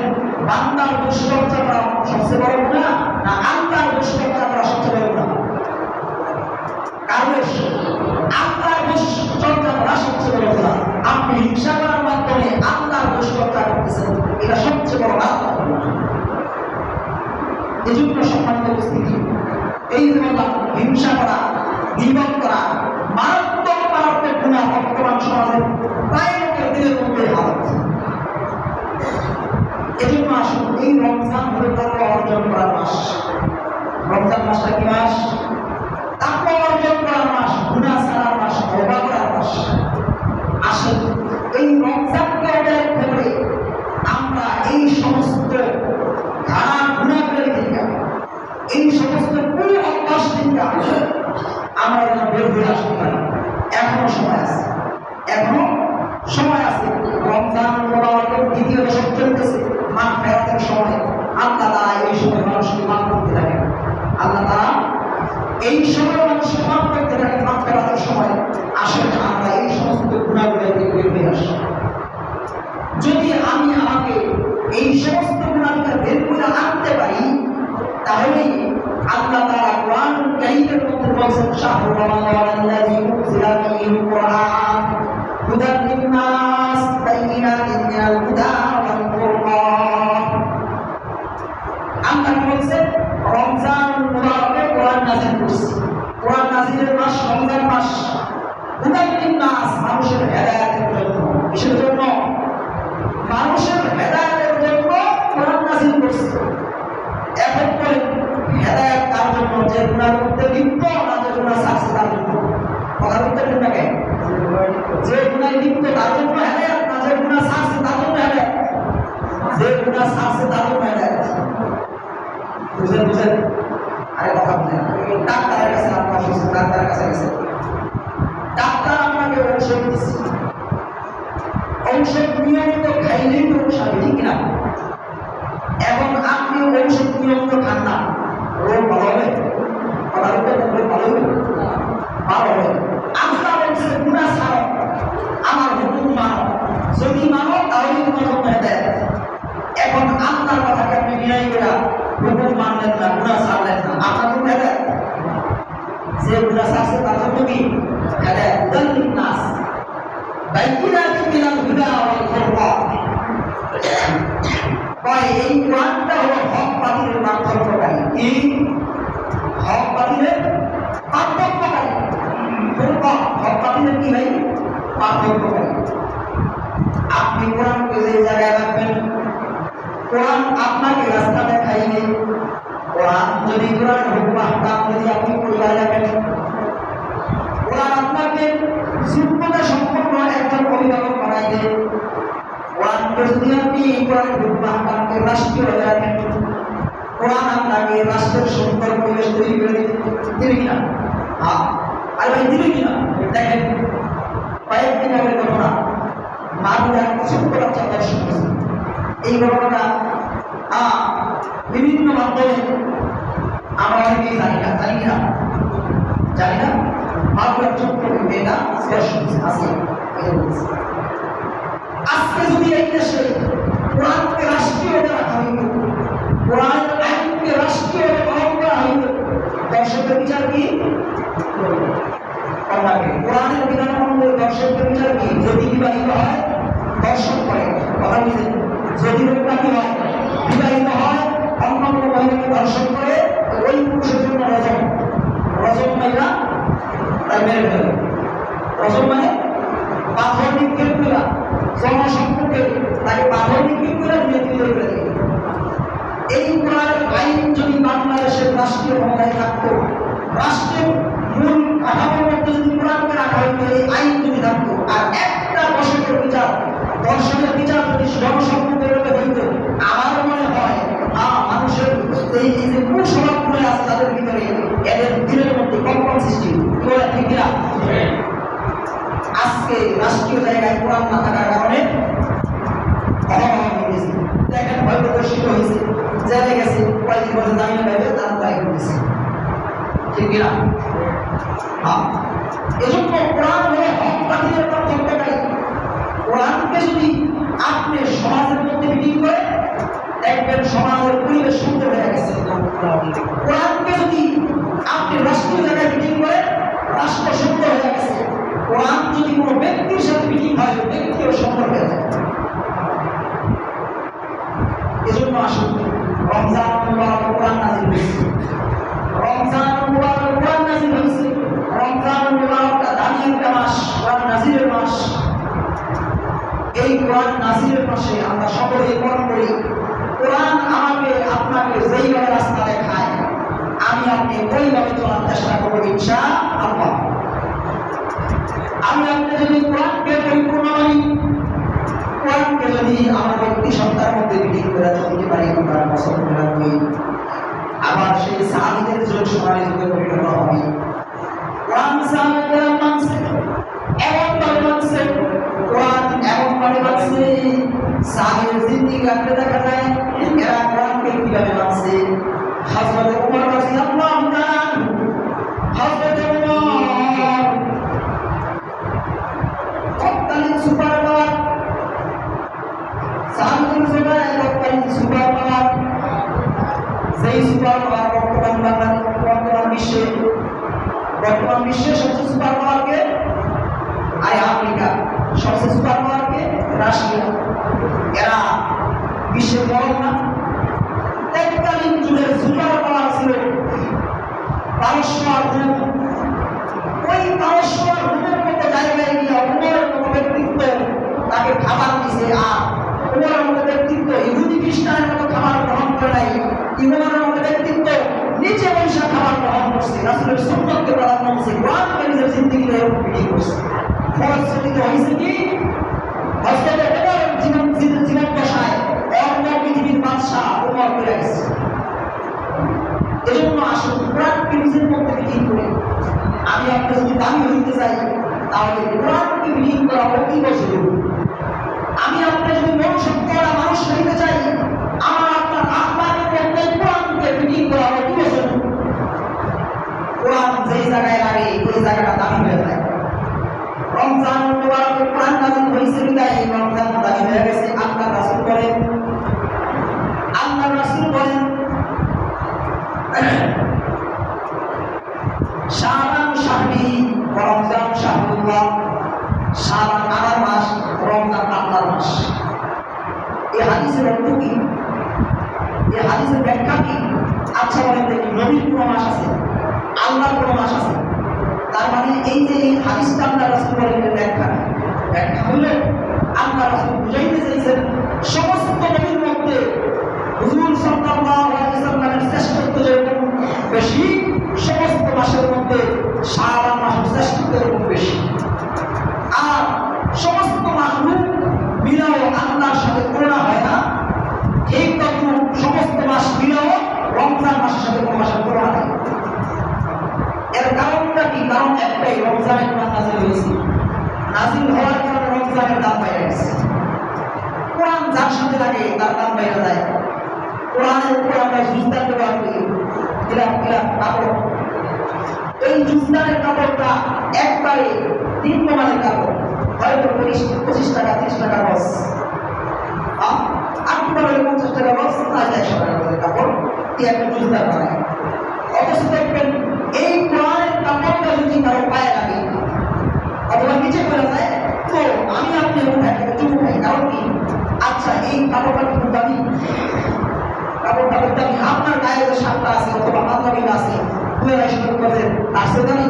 বান্দার দুশ্চর্চা করা সবচেয়ে বড় গুনাহ না আল্লাহর দুশ্চর্চা করা সবচেয়ে বড় গুনাহ? কারণ আল্লাহর দুশ্চর্চা করা সবচেয়ে বড় গুনাহ। আপনি হিংসা করার মাধ্যমে আল্লাহর দুশ্চর্চা করতেছেন, এটা সবচেয়ে বড় মারাত্মক গুনাহ। এজন্য সম্মানিত উপস্থিতি, এই যে বললাম হিংসা করা, গীবত করা মারাত্মক মারাত্মক গুনাহ বর্তমান সমাজে প্রায় লোকের দিলের মধ্যে হাত। এজন্য আসুন, এই রমজান হলো তাকওয়া অর্জন করার মাস। রমজান মাসটা কি মাস? তাকওয়া অর্জন করার মাস, গুনাহ ছাড়ার মাস, তওবা করার মাস। আসুন এই রমজানকে উপলক্ষে করে আমরা এই সমস্ত ধারা গুনাহের থেকে, এই সমস্ত এই সময় মানুষ মাফ করতে পারে, মাফ করার সময় আসলে আমরা এই সমস্ত গুণাগুলো থেকে বের হয়ে আসি। যদি আমি আমাকে এই সমস্ত গুণাগুলো বের করে আনতে পারি, তাহলে আল্লাহ তাআলা কোরআন কারীমের মধ্যে বলেছেন, শাহরু রমাদানাল্লাযী উনজিলা ফীহিল কুরআন হুদাল লিন-নাস বাইয়িনাতিন মিনাল হুদা ওয়াল ফুরকান। আল্লাহ বলেছেন রমজান মুবারকে কোরআন নাযিল করছি। কোরআন নাযিলের মাস রমজান মাস। হুদাল লিন-নাস, মানুষের হেদায়েতের জন্য। কিসের জন্য? মানুষের হেদায়েতের জন্য কোরআন নাযিল করছি। এখন বলেন হেদায়েত তার জন্য যে গুনার মধ্যে লিপ্ত, না যে গুনাহ ছাড়ছে তার জন্য? কথার উত্তর দিন নাকি? যে গুনায় লিপ্ত তার জন্য হেদায়েত, না যে গুনাহ ছাড়ছে তার জন্য হেদায়েত? যে গুনাহ ছাড়ছে তার জন্য হেদায়েত। বুঝেন? আরে কথা বুঝেন। ডাক্তারের কাছে আপনার অসুস্থ, ডাক্তারের কাছে গেছে, ডাক্তার আপনাকে ঔষধ দিচ্ছে, ঔষধ নিয়মিত খাইলেই তো সারে, ঠিক না? এখন আপনি ঔষধ নিয়মিত খান না, রোগ ভালো হবে? রোগ ভালো হবে? ভালো হবে। আল্লাহ বলছে গুনাহ ছাড়ো, আমার হুকুম মানো, যদি মানো তাহলে তোমার জন্য হেদায়েত। এখন আপনার কথাকে আপনি বিনয় করে হুকুম মানলেন না, গুনাহ ছাড়লেন না, আপনার জন্য হেদায়েত? যে গুনাহ ছাড়ছে তার জন্য কি হেদায়েত? হুদাল লিন-নাস বাইয়িনাতিন মিনাল হুদা ওয়াল ফুরকান। এই কোরআনটা হলো হক বাতিলের পার্থক্যকারী। কি? হক বাতিলের পার্থক্যকারী। ফুরকান হক বাতিলের কি ভাই? পার্থক্যকারী। আপনি কোরআনকে যে জায়গায় রাখবেন, কোরআন আপনাকে রাস্তা দেখাইবে। কোরআন যদি কোরআনের হুকুম আহকাম যদি আপনি পরিবারে রাখেন, কোরআন আপনাকে যোগ্যতা সম্পন্ন একজন অভিভাবক বানাইবে। কোরআনকে যদি আপনি কোরআনের হুকুম আহকামকে রাষ্ট্রীয় হয়ে রাখেন, কোরআন আপনাকে রাষ্ট্রের সুন্দর পরিবেশ তৈরি করে দিবে কিনা? আর ভাই দিবে কিনা? দেখেন কয়েকদিন আগের ঘটনা, মাগুরা ছোট্ট বাচ্চা দর্শন করেছে। এই ঘটনাটা বিভিন্ন মাধ্যমে আমরা অনেকেই জানি না, জানি না। মাগুরার ছোট্ট মেয়েটা দর্শন আছে। আজকে যদি এই দেশে কোরআনকে রাষ্ট্রীয়ভাবে রাখা হইত, কোরআনের আইনকে রাষ্ট্রীয়ভাবে পালন করা হইত, দর্শকের বিচার কি? কোরআনের বিধান অনুযায়ী দর্শকের বিচার কি? যদি বিবাহিত হয় দর্শন করে, কথা বুঝেন? যদি লোকটা কি হয়? বিবাহিত হয়, অন্য কোনো মহিলাকে দর্শন করে, ওই পুরুষের জন্য রজম। রজম মহিলা তাই মেরে ফেলে। রজম মানে পাথর নিক্ষেপ করা, জনসম্মুখে তাকে পাথর নিক্ষেপ করে মৃত্যু করে দিবে। এই কোরআনের আইন যদি বাংলাদেশের রাষ্ট্রীয় ক্ষমতায় থাকতো, রাষ্ট্রের মূল কাঠামোর মধ্যে যদি কোরআনকে রাখা হইতো, এই আইন যদি থাকতো, আর একটা দশকের বিচার, দর্শনের বিচার যদি জনসম্মুখে হইত, আমার মনে হয় মানুষের এই যে কুস্বভাবগুলো আছে তাদের ভিতরে, এদের দিনের মধ্যে কম্পন সৃষ্টি করে, ঠিক না? আজকে রাষ্ট্রীয় জায়গায় কোরআন না থাকার কারণে দেখেন ভয় প্রদর্শিত হয়েছে, জেলে গেছে, কয়েকদিন পরে জামিনে পাইবে, তার তাই করেছে, ঠিক না? এজন্য কোরআন হলো হক বাতিলের পার্থক্যকারী। কোরআনকে যদি আপনি সমাজের মধ্যে বিলীন করে, দেখবেন সমাজের পরিবেশ সুন্দর হয়ে গেছে। কোরআনকে যদি আপনি রাষ্ট্রীয় জায়গায় বিলীন করে, রাষ্ট্র সুন্দর হয়ে গেছে। কোরআন যদি কোনো ব্যক্তির সাথে বিলীন হয়, ব্যক্তিও সুন্দর হয়ে যায়। এজন্য আসুন, রমজান মুবারক কোরআন নাযিল হয়েছে, রমজান মুবারক কোরআন নাযিল হয়েছে। রমজান মুবারকটা দামি একটা মাস, কোরআন নাযিলের মাস। এই কোরআন নাযিলের মাসে আমরা সকলে কোরআন করি। কোরআন আমাকে আপনাকে যেইভাবে রাস্তা দেখায়, আমি আপনি ওইভাবে চলার চেষ্টা করবো ইনশাআল্লাহ। আমি আপনি যদি কোরআনকে পরিপূর্ণ মানি, কোরআনকে যদি আমার ব্যক্তি সত্তার মধ্যে বিলীন করে চলতে পারি, আমরা পছন্দ রাখবো। আবার সেই সাহাবীদের যুগ সোনালী যুগে পরিণত হবে। কোরআন সাহাবীরা মানছে, এমনভাবে মানছে, কোরআন এমনভাবে মানছে, সাহাবীর জিন্দেগি আপনি দেখা যায় এরা কোরআনকে কিভাবে মানছে। হযরত ওমর রাদিয়াল্লাহু তাআলা বর্তমান বিশ্বের সবচেয়ে সুপার পাওয়ার কে? আমেরিকা। সবচেয়ে সুপার পাওয়ার কে? রাশিয়া। এরা বিশ্বের বড় না? তৎকালীন যুগের সুপার পাওয়ার ছিল পারস্য আর রোম। ওই পারস্য আর রোমের মতো জায়গায় গিয়ে উমরের মতো ব্যক্তিত্ব তাকে খাবার দিছে, আর উমরের মতো ব্যক্তিত্ব ইহুদি খ্রিস্টানের মতো খাবার গ্রহণ করে নাই। উমরের মতো ব্যক্তিত্ব নিচে বৈশা খাবার গ্রহণ করছে, রাসূলের সুন্নতকে প্রাধান্য দিয়েছে, কোরআনকে নিজের জিন্দেগিতে বিক্রি করছে। ফলশ্রুতিতে হয়েছে কি? হযরত উমরের জীবন দশায় অন্য পৃথিবীর বাদশাহ উমর হয়ে গেছে। এজন্য আসুন কোরআনকে নিজের মধ্যে বিলীন করে আমি আপনার যদি দামি হইতে চাই তাহলে কোরআনকে বিলীন করা অতি জরুরি। আমি আপনার যদি মন সত্যরা মানুষ হইতে চাই, আমার আপনার আত্মাকে মধ্যে কোরআনকে বিলীন করা অতি জরুরি। কোরআন যেই জায়গায় লাগে ওই জায়গাটা দামি হয়ে যায়। রমজান মুবারকে কোরআন নাযিল হয়েছে বিদায় রমজান দামি হয়ে গেছে। আল্লাহ রাসূল বলেন শাবান শাহরি রমজান শাহরুল্লাহ। শাবান আল্লাহর মাস, রমজান আল্লাহর মাস। এই হাদিসের অর্থ কি? এই হাদিসের ব্যাখ্যা কি? আচ্ছা বলেন দেখি, নবীর কোন মাস আছে? আল্লাহর কোন মাস আছে? তার মানে এই যে এই হাদিসটা আল্লাহ রাসূল বলেন ব্যাখ্যা হলো আল্লাহ রাসূল বুঝাইতে চাইছেন সমস্ত নবীর মধ্যে হুজুর সাল্লাল্লাহু আলাইহি ওয়াসাল্লামের শ্রেষ্ঠত্ব যেরকম বেশি, সমস্ত মাসের মধ্যে শাবান মাসের শ্রেষ্ঠত্ব এরকম বেশি। আর সমস্ত মাসগুলো মিলাও আল্লাহর সাথে তুলনা হয় না, ঠিক তখন সমস্ত মাস মিলাও রমজান মাসের সাথে কোনো মাসের তুলনা হয়। এর কারণটা কি? কারণ একটাই, রমজানের কোরআন নাযিল হয়েছে। নাযিল হওয়ার কারণে রমজানের দাম বাইরে গেছে। কোরআন যার সাথে লাগে তার দাম বাইরে যায়। কোরআনের উপর আমরা জুজদান ব্যবহার করি, কাপড়। এই জুজদানের কাপড়টা একবারে নিম্নমানের কাপড়, হয়তো 25 টাকা 30 টাকা গজ, আর 50 টাকা গজ, তাই 100 টাকা গজের কাপড় দিয়ে একটা জুজদান বানায়। অথচ দেখবেন এই কোরআনের কাপড়টা যদি কারো পায়ে লাগে অথবা নিচে পড়ে যায়, তো আমি আপনি উঠাই চুপ খাই। কারণ কি? আচ্ছা এই কাপড়টা কিন্তু দামি, কাপড়টা দামি। আপনার গায়ে যে শার্টটা আছে অথবা পাঞ্জাবিটা আছে 200 টাকা তার সে দামি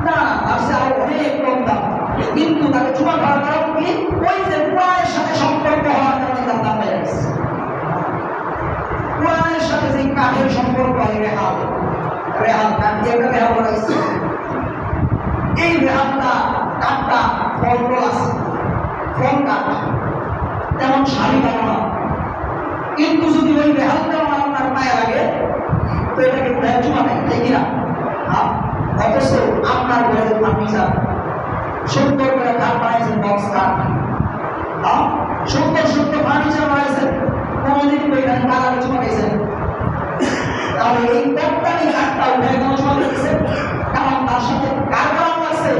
না, তার সে আরো অনেক কম দাম, কিন্তু তাকে চুমা খাওয়ার কারণ কি? ওই যে কোরআনের সাথে সম্পর্ক হওয়ার কারণে তার দাম বেড়ে গেছে। কোরআনের সাথে যে কাঠের সম্পর্ক হয়, রেহাল কাঠ দিয়ে একটা রেহাল বানাইছে। এই রেহালটা কাঠটা ফল আছে, ফল কাঠ, তেমন শাড়ি বানানো। কিন্তু যদি ওই রেহালটা আপনার পায়ে লাগে তো এটাকে চুমা নেয়, তাই কিনা? অথচ আপনার ঘরে ফার্নিচার সুন্দর করে কাঠ বানাইছেন, বক্স কাঠ, সুন্দর সুন্দর ফার্নিচার বানাইছেন, কোনদিন ওইখানে কালারে চুমা খাইছেন, তাহলে এই প্রত্যেকটি কাঠটা উঠে কেন চুমা খাইছেন? কারণ তার সাথে কার কালাম লাগছে?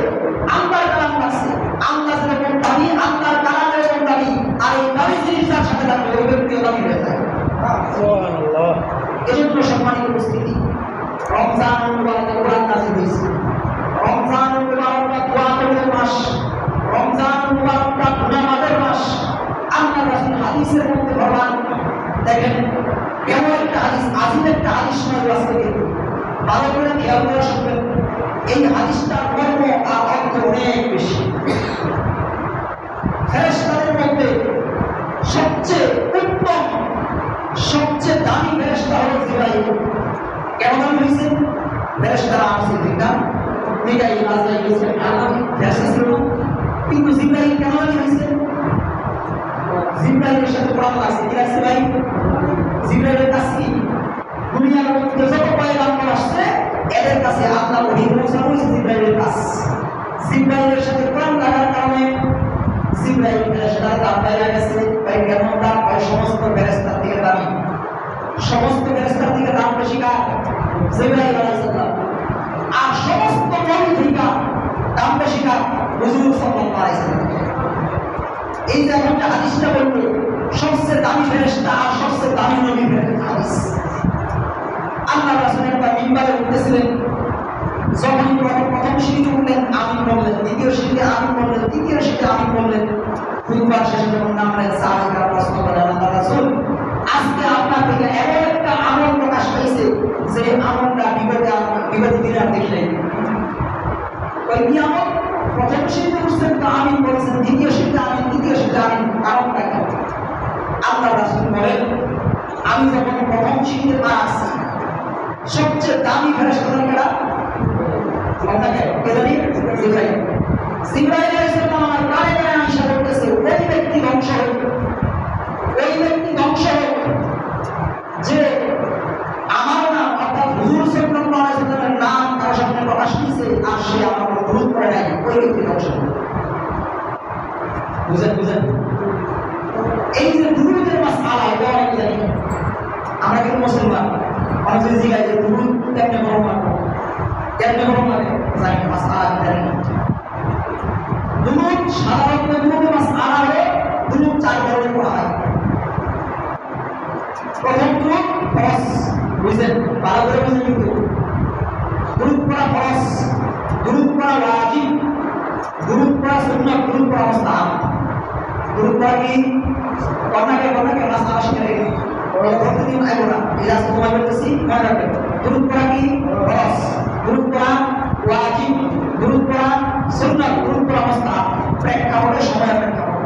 আল্লাহর কালাম লাগছে। আল্লাহ যেরকম দামি, আল্লাহর কালাম যেরকম দামি, আর এই দামি জিনিসটার সাথে থাকলে ওই ব্যক্তিও দামি হয়ে যায়। এজন্য সম্মানিত উপস্থিতি, রমজান মুবারকে কোরআন নাযিল হয়েছে। রমজান মুবারকটা দোয়া কবুলের মাস, রমজান মুবারকটা নামাজের মাস। আল্লাহ রাসূল হাদিসের মধ্যে বলেন, দেখেন কেমন একটা হাদিস, আজিম একটা হাদিস শোনাবো আজকে। ভালো করে খেয়াল করে শুনবেন, এই হাদিসটার মর্ম আর অর্থ অনেক বেশি। ফেরেশতাদের মধ্যে সবচেয়ে উত্তম, সবচেয়ে দামি ফেরেশতা হলো জিবরাইল। কেন দামি হয়েছে? ফেরেশতারা আছে ঠিক না, মিকাইল, আজরাইল, ইসরাফিল ফেরেশতা ছিল, কিন্তু জিবরাইল কেন দামি হয়েছে? জিবরাইলের সাথে কোরআন আছে, কি আছে ভাই? জিবরাইলের কাছে কি? দুনিয়ার মধ্যে যত পয়গাম্বর আসছে এদের কাছে আল্লাহ ওহী পৌঁছানো হয়েছে জিবরাইলের কাছ। জিবরাইলের সাথে কোরআন লাগার কারণে জিবরাইল ফেরেশতার দাম বেড়ে গেছে। ভাই কেমন দাম? ভাই সমস্ত ফেরেশতার থেকে দামি, সমস্ত ফেরেশতার থেকে দাম বেশি কার? জিবরাইল আলাইহিস সালাম। আর সমস্ত নবী থেকে দাম বেশি কার? হুজুর সাল্লাল্লাহু আলাইহি ওয়াসাল্লাম। এই যে একটা হাদিসটা বললো সবচেয়ে দামি ফেরেশতা আর সবচেয়ে দামি নবী হাদিস। আল্লাহ রাসূল একবার মিম্বারে উঠতেছিলেন, যখনই প্রথম সিঁড়িতে উঠলেন আমিন বললেন, দ্বিতীয় সিঁড়িতে আমিন বললেন, তৃতীয় সিঁড়িতে আমিন বললেন। খুতবার শেষে যখন নামলেন সাহাবীরা প্রশ্ন করেন, আল্লাহর রাসূল আজকে আপনার থেকে এমন একটা আমল প্রকাশ পাইছে যে আমলটা বিগত দিনে আর দেখলেন। ওই কি আমল? প্রথম সিঁড়িতে উঠছেন তো আমিন বলছেন, দ্বিতীয় সিঁড়িতে আমিন, তৃতীয় সিঁড়িতে আমিন, কারণটা কি? আল্লাহর রাসূল বলেন, আমি যখন প্রথম সিঁড়িতে পা রাখছি সবচেয়ে দামি ফেরেশতাদের কারা? আপনাকে কে জানি? জিবরাইল। জিবরাইল আলাইহিস সালাম আমার কানে কানে আয়েশা বলতেছে, ওই ব্যক্তি ধ্বংস হোক, ওই ব্যক্তি ধ্বংস হোক যে আমার নাম অর্থাৎ হুজুর সাল্লাল্লাহু আলাইহি ওয়াসাল্লামের নাম তার সামনে প্রকাশ করেছে আর সে আমার উপর দরুদ পড়ে নাই, ওই ব্যক্তি ধ্বংস হোক। বুঝেন? এই যে দুরুদের মাসআলা এটা অনেক জানি না। আমরা কিন্তু মুসলমান, অনেক যদি জিজ্ঞাসা যে দুরুদ কেমনে বড় মারবো, কেমনে বড় মারে জানি না, মাসআলা জানি না। দুরুদ সাধারণত দুরুদের মাসআলা হলে দুরুদ 4 ধরনের পড়া হয়। প্রথম দুরুদ ফরজ, বুঝলেন? ভালো করে বুঝেন কিন্তু দুরুদ পড়া ফরজ, দুরুদ পড়া ওয়াজিব, দুরুদ পড়া সুন্নাত, দুরুদ পড়া মুস্তাহাব। দুরুদ পড়া কি কর্ণাকে মাসআলা শিখে রেখে প্রতিদিন আইবো না, এই রাস্তা তোমায় বলতেছি মনে রাখবেন। দুরুদ পড়া কি ফরজ, দুরুদ পড়া ওয়াজিব, দুরুদ পড়া সুন্নাত, দুরুদ পড়া মুস্তাহাব। প্রেক্ষাপটে সময় প্রেক্ষাপট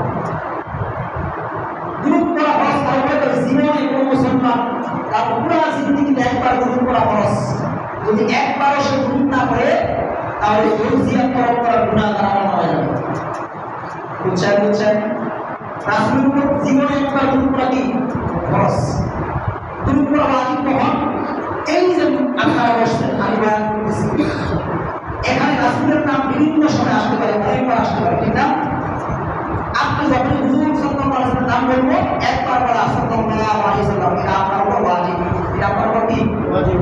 দুরুদ পড়া ফরজ। তারপরে জীবনে কোনো মুসলমান তার পুরো জিন্দেগিতে একবার দুরুদ পড়া ফরজ। যদি একবারও সে দুরুদ না পড়ে তাহলে জিয়াত করার গুনাহ তার আমল হয়ে যাবে। বুঝছেন? রাসূলের উপর জীবনে একবার দুরুদ পড়া কি ফরজ। দুরুদ পড়া ওয়াজিব কখন? এই যে আপনারা বসছেন, আমি বয়ান করতেছি, এখানে রাসূলের নাম বিভিন্ন সময় আসতে পারে, অনেকবার আসতে পারে, ঠিক না? আপনি যখন হুজুর সাল্লাল্লাহু আলাইহি ওয়াসাল্লাম নাম বলবো একবার বলা সাল্লাল্লাহু আলাইহি ওয়াসাল্লাম, এটা আপনার উপর ওয়াজিব, এটা আপনার উপর কি ওয়াজিব,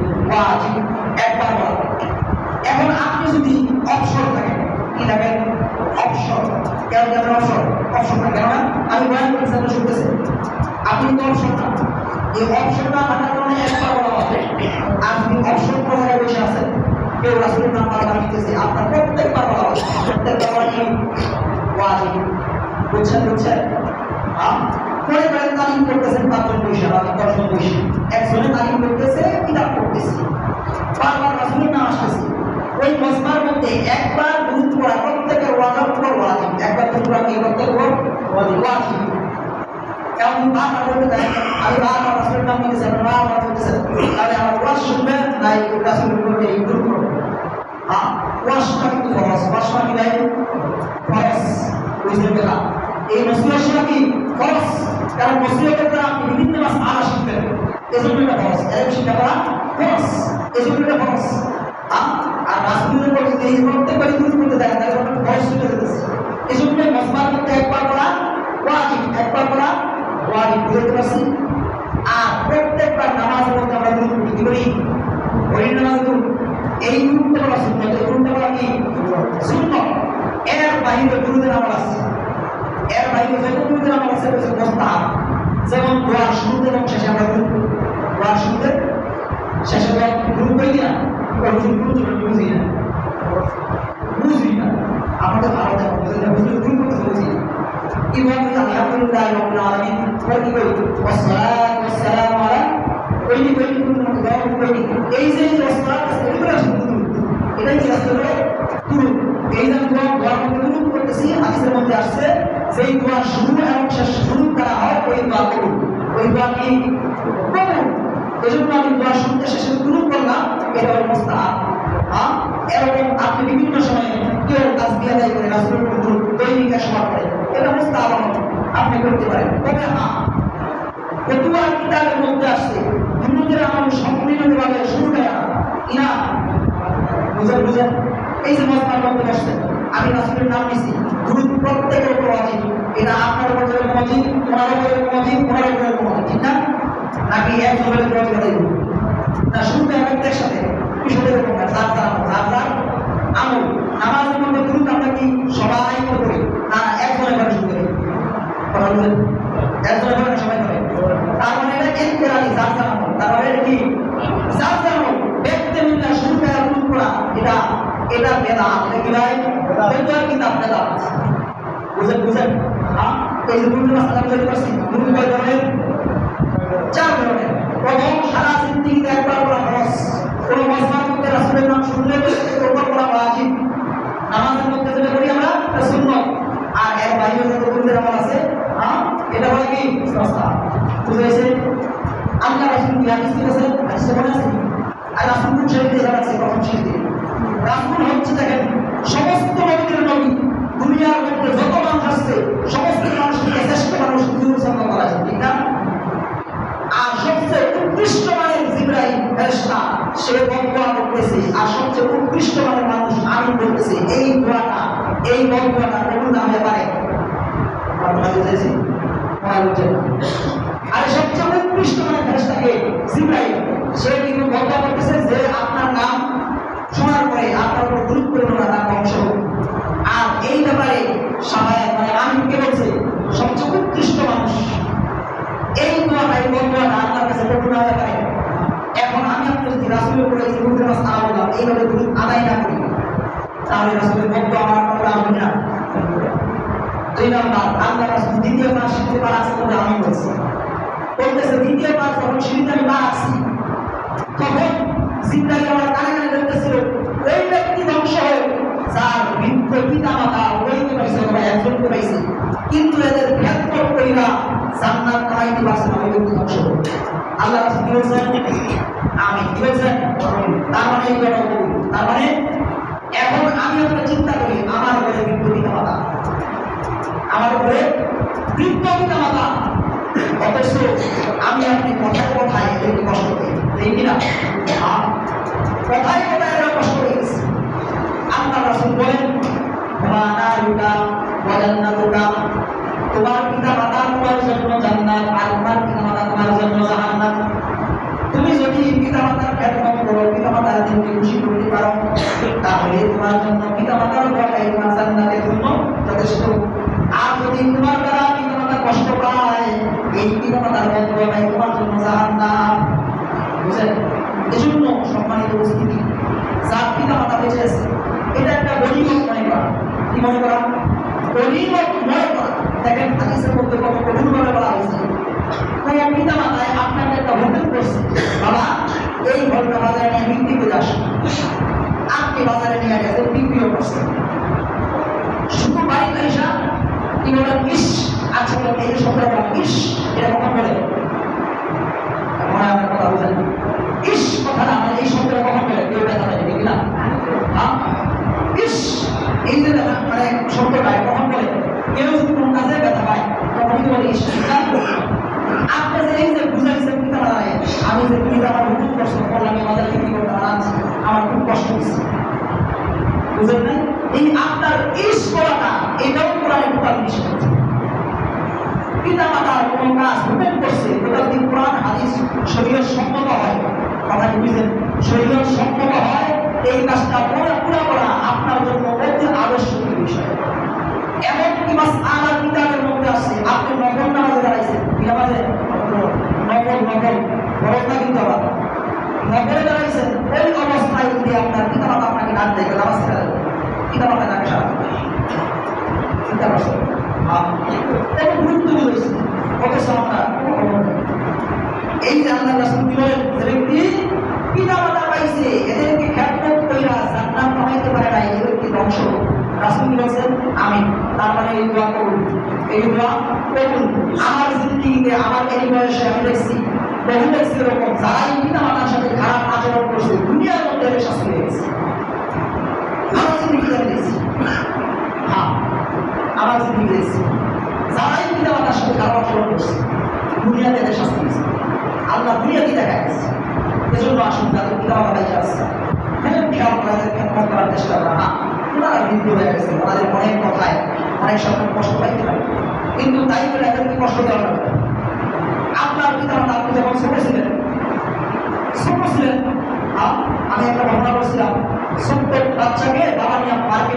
একবার বলা। এখন আপনি যদি অবসর থাকেন, কি থাকেন? অবসর। কেন অবসর না কেন? আমি বয়ান করতেছি, আপনি শুনতেছেন, আপনি তো অবসর না, এই অবসরটা থাকার কারণে একবার বলা হবে। আর যদি অবসর প্রধানে বসে আছেন, কেউ রাসূলের নাম বারবার নিতেছে, আপনার প্রত্যেকবার বলা হবে, প্রত্যেকবার কি ওয়াজিব। বুঝছেন? পরে তালিম করতেছেন 5 জন বৈশা বা 10 জন বৈশা, একজনে তালিম করতেছে, কিতাব করতেছে, বারবার রাসূলের নাম আসতেছে। ওই মজমার মধ্যে একবার দুরূদ পড়া প্রত্যেকের ওয়াজিব, একবার দুরূদ পড়া কি প্রত্যেকের ওয়াজিব। এমন বারবার বলতে দেয়, আমি বারবার রাসূলের নাম নিতেছি, বারবার বলতেছেন, তাহলে আমার ওয়াজ শুনবেন না এই রাসূলের উপর এই দুরূদ পড়বেন। ওয়াজটা কিন্তু ফরজ, ওয়াজটা কি নাই ফরজ। বুঝলেন না? এই নসিহতটা কি ফরজ, কারণ নসিহতের দ্বারা আপনি বিভিন্ন মাসআলা শিখবেন, এজন্য এটা ফরজ। এর শিক্ষা করা ফরজ, এজন্য এটা ফরজ। আর রাসূলের উপর যদি এই প্রত্যেকবারই দুরূদ পড়তে দেয় তাহলে ওটা ফরজ হয়ে যাচ্ছে। এজন্য মজমার মধ্যে একবার পড়া ওয়াজিব, একবার পড়া ওয়াজিব। বুঝতে পারছি? আর প্রত্যেকবার নামাজের মধ্যে আমরা দুরূদ পড়ি, কি করি? ওই নামাজে দুরূদ, এই দুরূদটা পড়া সুন্নাত, এই দুরূদটা পড়া কি সুন্নাত। এর বাইরে দুরূদের আমল আছে, এর বাইরে যত দুরূদের আমল আছে সেটা মুস্তাহাব। যেমন দোয়ার শুরুতে এবং শেষে আমরা দুরূদ পড়ি, দোয়ার শুরুতে শেষে দুরূদ পড়ি না, বুঝি না আমাদের ভালো দেখো, বুঝলি ভুল করতে বুঝি না। কিভাবে আলহামদুলিল্লাহ রাব্বিল আলামিন কি করি? ওয়াসসালাতু ওয়াসসালামু আলা এই যে ওয়াসসালাত এগুলো দুরূদ, এটাই কি আসলে দুরূদ। এই যে দোয়ার মধ্যে দুরূদ করতেছি, হাদিসের মধ্যে আসছে যেই দোয়া শুরু এবং শেষ শুরু করা হয় ওই দোয়া কবুল, ওই দোয়া কি কবুল। এজন্য আমি দোয়া শুনতে শেষে দুরূদ করলাম, এটা হলো মুস্তাহাব। এরকম আপনি বিভিন্ন সময়ে কেউ তাসবিহ আদায় করে রাসূলের উপর দুরূদ দৈনিক 100 বার করে, এটা মুস্তাহাব আপনি করতে পারেন। তবে ফতোয়া কিতাবের মধ্যে আসছে দুরূদের আমল সম্পূর্ণভাবে শুরু হয় না। বুঝেন? এই যে মজমার মধ্যে বসছেন, আমি রাসূলের নাম নিছি, দুরূদ প্রত্যেকের উপর ওয়াজিব। এটা আপনার উপর যেরকম ওয়াজিব, ওনার উপর যেরকম ওয়াজিব, ওনার উপর যেরকম ওয়াজিব, ঠিক না? নাকি একজনের উপর ওয়াজিব আদায় করব না? শুরুতে আমাদের সাথে বিষয়টা এরকম না, যার আমল। নামাজের মধ্যে দুরূদ আমরা কি সবাই করি না? একজনের করে শুরু করি, কথা বলেন, একজনের করে সবাই করে। তার মানে এটা ইনফিরাদি, যার আমল। তার মানে এটা কি যার আমল, ব্যক্তি মিল্লা শুরু করে দুরূদ পড়া, এটা এটা বেদাত, এটা কি ভাই? বেদাত কিতাব বেদাত। বুঝেন? হ্যাঁ, এই যে দুটো মাসলা বুঝতে পারছি। দুটো কয় ধরনের? 4 ধরনের। প্রথম, সারা জিন্দেগিতে একবার পড়া ফরজ। কোন মজমার মধ্যে রাসূলের নাম শুনলে ওটা পড়া ওয়াজিব। নামাজের মধ্যে যেটা করি আমরা এটা সুন্নাত। আর এর বাইরে যত গুণের আমল আছে, হ্যাঁ, এটা হলো কি? মুস্তাহাব। বুঝাইছে? আল্লাহ রাসূল কি হাদিস দিয়েছেন? হাদিসে বলা আছে। আর রাসূল কোন শরীরে যারা আছে প্রথম শরীরে। রাসূল হচ্ছে দেখেন সমস্ত নবীদের নবী। দুনিয়ার মধ্যে যত মানুষ আছে সমস্ত মানুষ থেকে শ্রেষ্ঠ মানুষ হুজুর সাল্লাল্লাহু আলাইহি ওয়াসাল্লাম, ঠিক না? আর সবচেয়ে উৎকৃষ্ট মানের জিবরাইল ফেরেশতা সে বদদোয়া করতেছে, আর সবচেয়ে উৎকৃষ্ট মানের মানুষ আমিন বলতেছে। এই বদদোয়াটা কবুল না হতে পারে। আমরা বুঝেছি? আর সবচেয়ে উৎকৃষ্ট মানের ফেরেশতাকে জিবরাইল সে কিন্তু বদদোয়া করতেছে যে আপনার নাম শোনার পরে আপনার উপর দুরূদ পড়বে না, তার বংশ। আর এই ব্যাপারে সাহায্য মানে আমিন কে বলছে? সবচেয়ে উৎকৃষ্ট মানুষ। এই দোয়াটা, এই বদদোয়াটা আল্লাহর কাছে কবুল হতে পারে। এখন আমি আপনি যদি রাসূলের উপরে এই দুরূদ সালাম আলাদা এইভাবে দুরূদ আদায় না করি, তাহলে রাসূলের বদদোয়া আমার কবুল হবে না। 2 নাম্বার, আল্লাহ রাসূল দ্বিতীয়বার শিখতে পারা আছে বলে আমি বলছি। বলতেছে দ্বিতীয়বার যখন শিখতে আমি আসছি, তখন জিবরাইল আমার কানে কানে বলতেছিল ওই ব্যক্তি ধ্বংস হোক যার বৃদ্ধ পিতা মাতা ওইতে পাইছে বা একজনকে পাইছে, কিন্তু এদের ভেদকট কইরা জান্নাত কামাইতে পারছে না, ওই ব্যক্তি ধ্বংস হোক। আল্লাহ রাসূল কি বলছেন? আমিন। কি বলছেন? তার মানে এই কথা বলি। তার মানে এখন আমি আপনার চিন্তা করি আমার ঘরে বৃদ্ধ পিতা মাতা, আমার ঘরে বৃদ্ধ পিতা মাতা, অথচ আমি আপনি কথায় এদেরকে কষ্ট করি, এই কিনা? কথায় এরা কষ্ট করে গেছে। আল্লাহ রাসূল বলেন তোমার পিতা মাতা তোমার জন্য জান্নাত, আর তোমার পিতা মাতা তোমার জন্য জাহান্নাম। তুমি যদি পিতা মাতার খেদমত করো, পিতা মাতার দিনকে খুশি করতে পারো, তাহলে তোমার জন্য পিতা মাতার দোয়াটাই তোমার জান্নাতের জন্য যথেষ্ট। আর যদি তোমার দ্বারা পিতা মাতা কষ্ট পায়, এই পিতা মাতার দোয়াটাই তোমার জন্য জাহান্নাম। বুঝলেন? এজন্য সম্মানিত উপস্থিতি, যার পিতা মাতা বেঁচে আছে এটা একটা গনিমত মনে করা। কি মনে করা? গনিমত মনে করা। দেখেন হাদিসের মধ্যে কত কঠোরভাবে বলা হয়েছে। কোন পিতা মাতায় আপনাকে একটা হোটেল করছে, বাবা এই ঘরটা বাজারে নিয়ে বিক্রি করে আসে, আপনি বাজারে নিয়ে গেছেন, বিক্রিও করছেন। শুধু বাড়িতে এসা কি বলেন? ইস, আচ্ছা এই যে সতেরো টাকা, ইস, এটা কখন বলে? মনে আমার কথা বুঝেন? ইস কথাটা আমরা এই শব্দটা কখন বলে? কেউ ব্যথা পাই, ঠিক না? হ্যাঁ, ইস এই যে মানে শব্দটা কখন বলে? কেউ যদি কোন কাজে ব্যথা পায় তখনই বলে ইস। আপনি যে এই যে বুঝাইছেন পিতা মাতায়, আমি যে পিতা আমার হুকুম করছো করলাম, আমি বাজারে বিক্রি করতে আনাচ্ছি, আমার খুব কষ্ট হচ্ছে। বুঝলেন না? এই আপনার ইস করাটা এটাও কোরআনে টোটাল নিষেধ। পিতা মাতার কোন কাজ হুকুম করছে ওটা যদি কোরআন হাদিস শরীয়ত সম্মত হয়, কথা কি বুঝলেন? শরীয়ত সম্মত হয়, এই কাজটা পুরা করা আপনার জন্য অতি আবশ্যকীয় বিষয়। এমনকি মাসআলার কিতাবের মধ্যে আছে, আপনি নফল নামাজে দাঁড়াইছেন, কি নামাজে? নফল ফরজ না কিন্তু আবার নফলে দাঁড়াইছেন, ওই অবস্থায় যদি আপনার পিতা মাতা আপনাকে ডাক দেয় নামাজ ছেড়ে দেয়, পিতা মাতা ডাকে সারা চিন্তা করছেন? এত গুরুত্ব দিয়েছে, অথচ আমরা এই যে আল্লাহ রাসূল বলেন যে ব্যক্তি পিতা মাতা পাইছে এদেরকে খেদমত কইরা জান্নাত কামাইতে পারে না, এই ব্যক্তি ধ্বংস। রাসূল বলেছেন আমিন। তার মানে এই দোয়া কবুল, এই দোয়া কবুল। আমার জিন্দেগিতে আমার এই বয়সে আমি দেখছি, বহু দেখছি এরকম যারা এই পিতা মাতার সাথে খারাপ আচরণ করছে দুনিয়ার মধ্যে শাস্তি পেয়েছে। আমার জিন্দেগিতে আমি দেখছি, হ্যাঁ আমার জিন্দেগিতে দেখছি যারা এই পিতা মাতার সাথে খারাপ আচরণ করছে দুনিয়াতে এদের শাস্তি পেয়েছে, আল্লাহ দুনিয়াতেই দেখা গেছে। এজন্য আসুন যাদের পিতা মাতা বেঁচে আছে খুব খেয়াল করার চেষ্টা করা। হ্যাঁ, ওনারা বৃদ্ধ হয়ে গেছে, ওনাদের অনেক কথায় অনেক সময় কষ্ট পাইতে পারে, কিন্তু তাই বলে এদেরকে কষ্ট দেওয়া যাবে। আপনার পিতা মাতা আপনি যখন ছোট ছিলেন, আমি একটা ঘটনা করছিলাম, ছোট্ট বাচ্চাকে বাবা নিয়ে পার্কে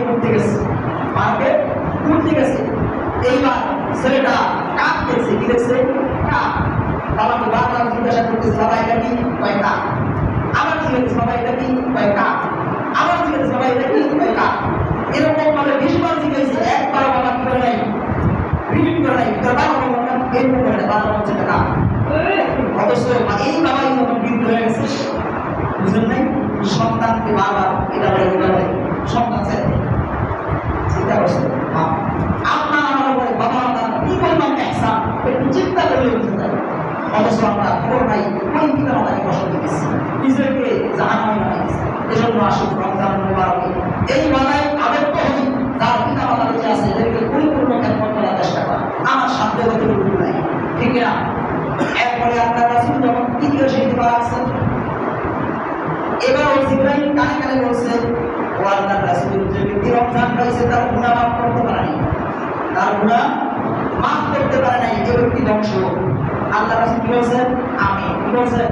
ঘুরতে গেছে, এইবার ছেলেটা কাক দেখছে। কি দেখছে? কাক। বাবাকে বারবার জিজ্ঞাসা করতেছে, বাবা এটা কি? কয় কাক। আবার জিজ্ঞেস, বাবা এটা কি? কয় কাক। আবার জিজ্ঞেস, বাবা এটা কি এরকম ভাবে 20 বার জিজ্ঞাসা একবার বাবা কি করে নাই রিপিট করে নাই তার বাবা বলল এরকম করে বাবা হচ্ছে টাকা অথচ এই বাবাই যখন বৃদ্ধ হয়ে গেছে বুঝলেন নাই সন্তানকে বারবার এটা বলে ওটা বলে সন্তান চাইতে চিন্তা করছে আপনার আমার বলে বাবা আপনার কি পরিমাণ ট্যাক্সাম একটু চিন্তা করলে বুঝতে পারে অথচ আমরা খবর নাই কোন পিতা মাতাকে কষ্ট দিতেছি নিজেকে জাহান্নামে বানাইছি এজন্য আসুন রমজান মুবারকে এই বেলায় আবেগ হই তার পিতা মাতা বেঁচে আছে এদেরকে পরিপূর্ণ খেদমত করার চেষ্টা করা আমার সাধ্য কতটুকু নাই ঠিক না এরপরে আপনার রাসূল যখন তৃতীয় শহীদ বাড়াচ্ছেন এবার ওই জিবরাইল কানে কানে বলছে ও আল্লাহর রাসূল যে ব্যক্তি রমজান পাইছে তার গুনাহ মাফ করতে পারে নাই তার গুনাহ মাফ করতে পারে নাই এই ব্যক্তি ধ্বংস আল্লাহ রাসূল কি বলছেন আমি কি বলছেন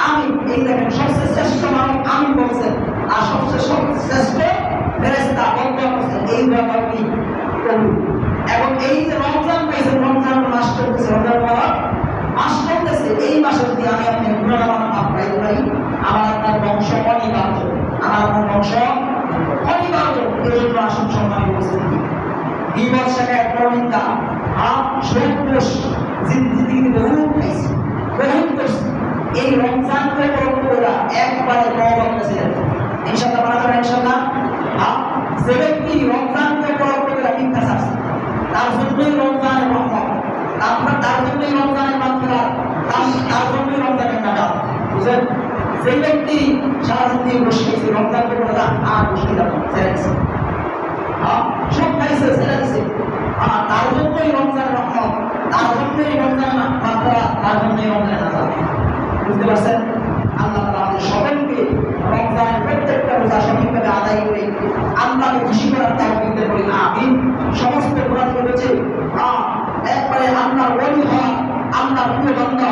আমি এই দেখেন সবচেয়ে শ্রেষ্ঠ মানুষ আমি বলছেন আর সবচেয়ে শ্রেষ্ঠ ফেরেশতা বন্ধ করছেন এই ব্যাপার কি কবুল এবং এই যে রমজান পাইছে রমজান মাস চলতেছে রমজান মাস চলতেছে এই মাসে যদি আমি আপনি গুনাহ মাফ পাইতে পারি আমার আপনার বংশ অনিবার্য আমার আপনার বংশ অনিবার্য এই জন্য আসুন সম্মানিত উপস্থিতি বিপদ শাখায় প্রবৃত্তা সন্তোষ জিন্দিগিতে বহু খাইছে বহু করছে এই রমজানকে পরম্পরা একবারে তওবা করেছিলেন ইনশাআল্লাহ মানা যাবে ইনশাআল্লাহ যে ব্যক্তি রমজানকে পরম্পরা মিথ্যা ছাড়ছে তার জন্যই রমজানের রহমত তার জন্যই রমজানের মাগফিরাত তার জন্যই রমজানের নাজাত বুঝলেন যে ব্যক্তি সারা জিন্দেগি বসে গেছে রমজানকে পড়া আর বসে যাবে ছেড়ে দিছে সব খাইছে ছেড়ে দিছে তার জন্যই রমজানের রহমত তার জন্যই রমজান মাগফিরাত তার জন্যই রমজানের নাজাত বুঝতে পারছেন আল্লাহ তাআলা আমাদের সকলকে রমজানের প্রত্যেকটা রোজা সঠিকভাবে আদায় করে আল্লাহকে খুশি করার তৌফিক দান করুন আমিন সমস্ত গুনাহ থেকে বেঁচে একবারে আল্লাহর ওলি হওয়া আল্লাহর প্রিয় বান্দা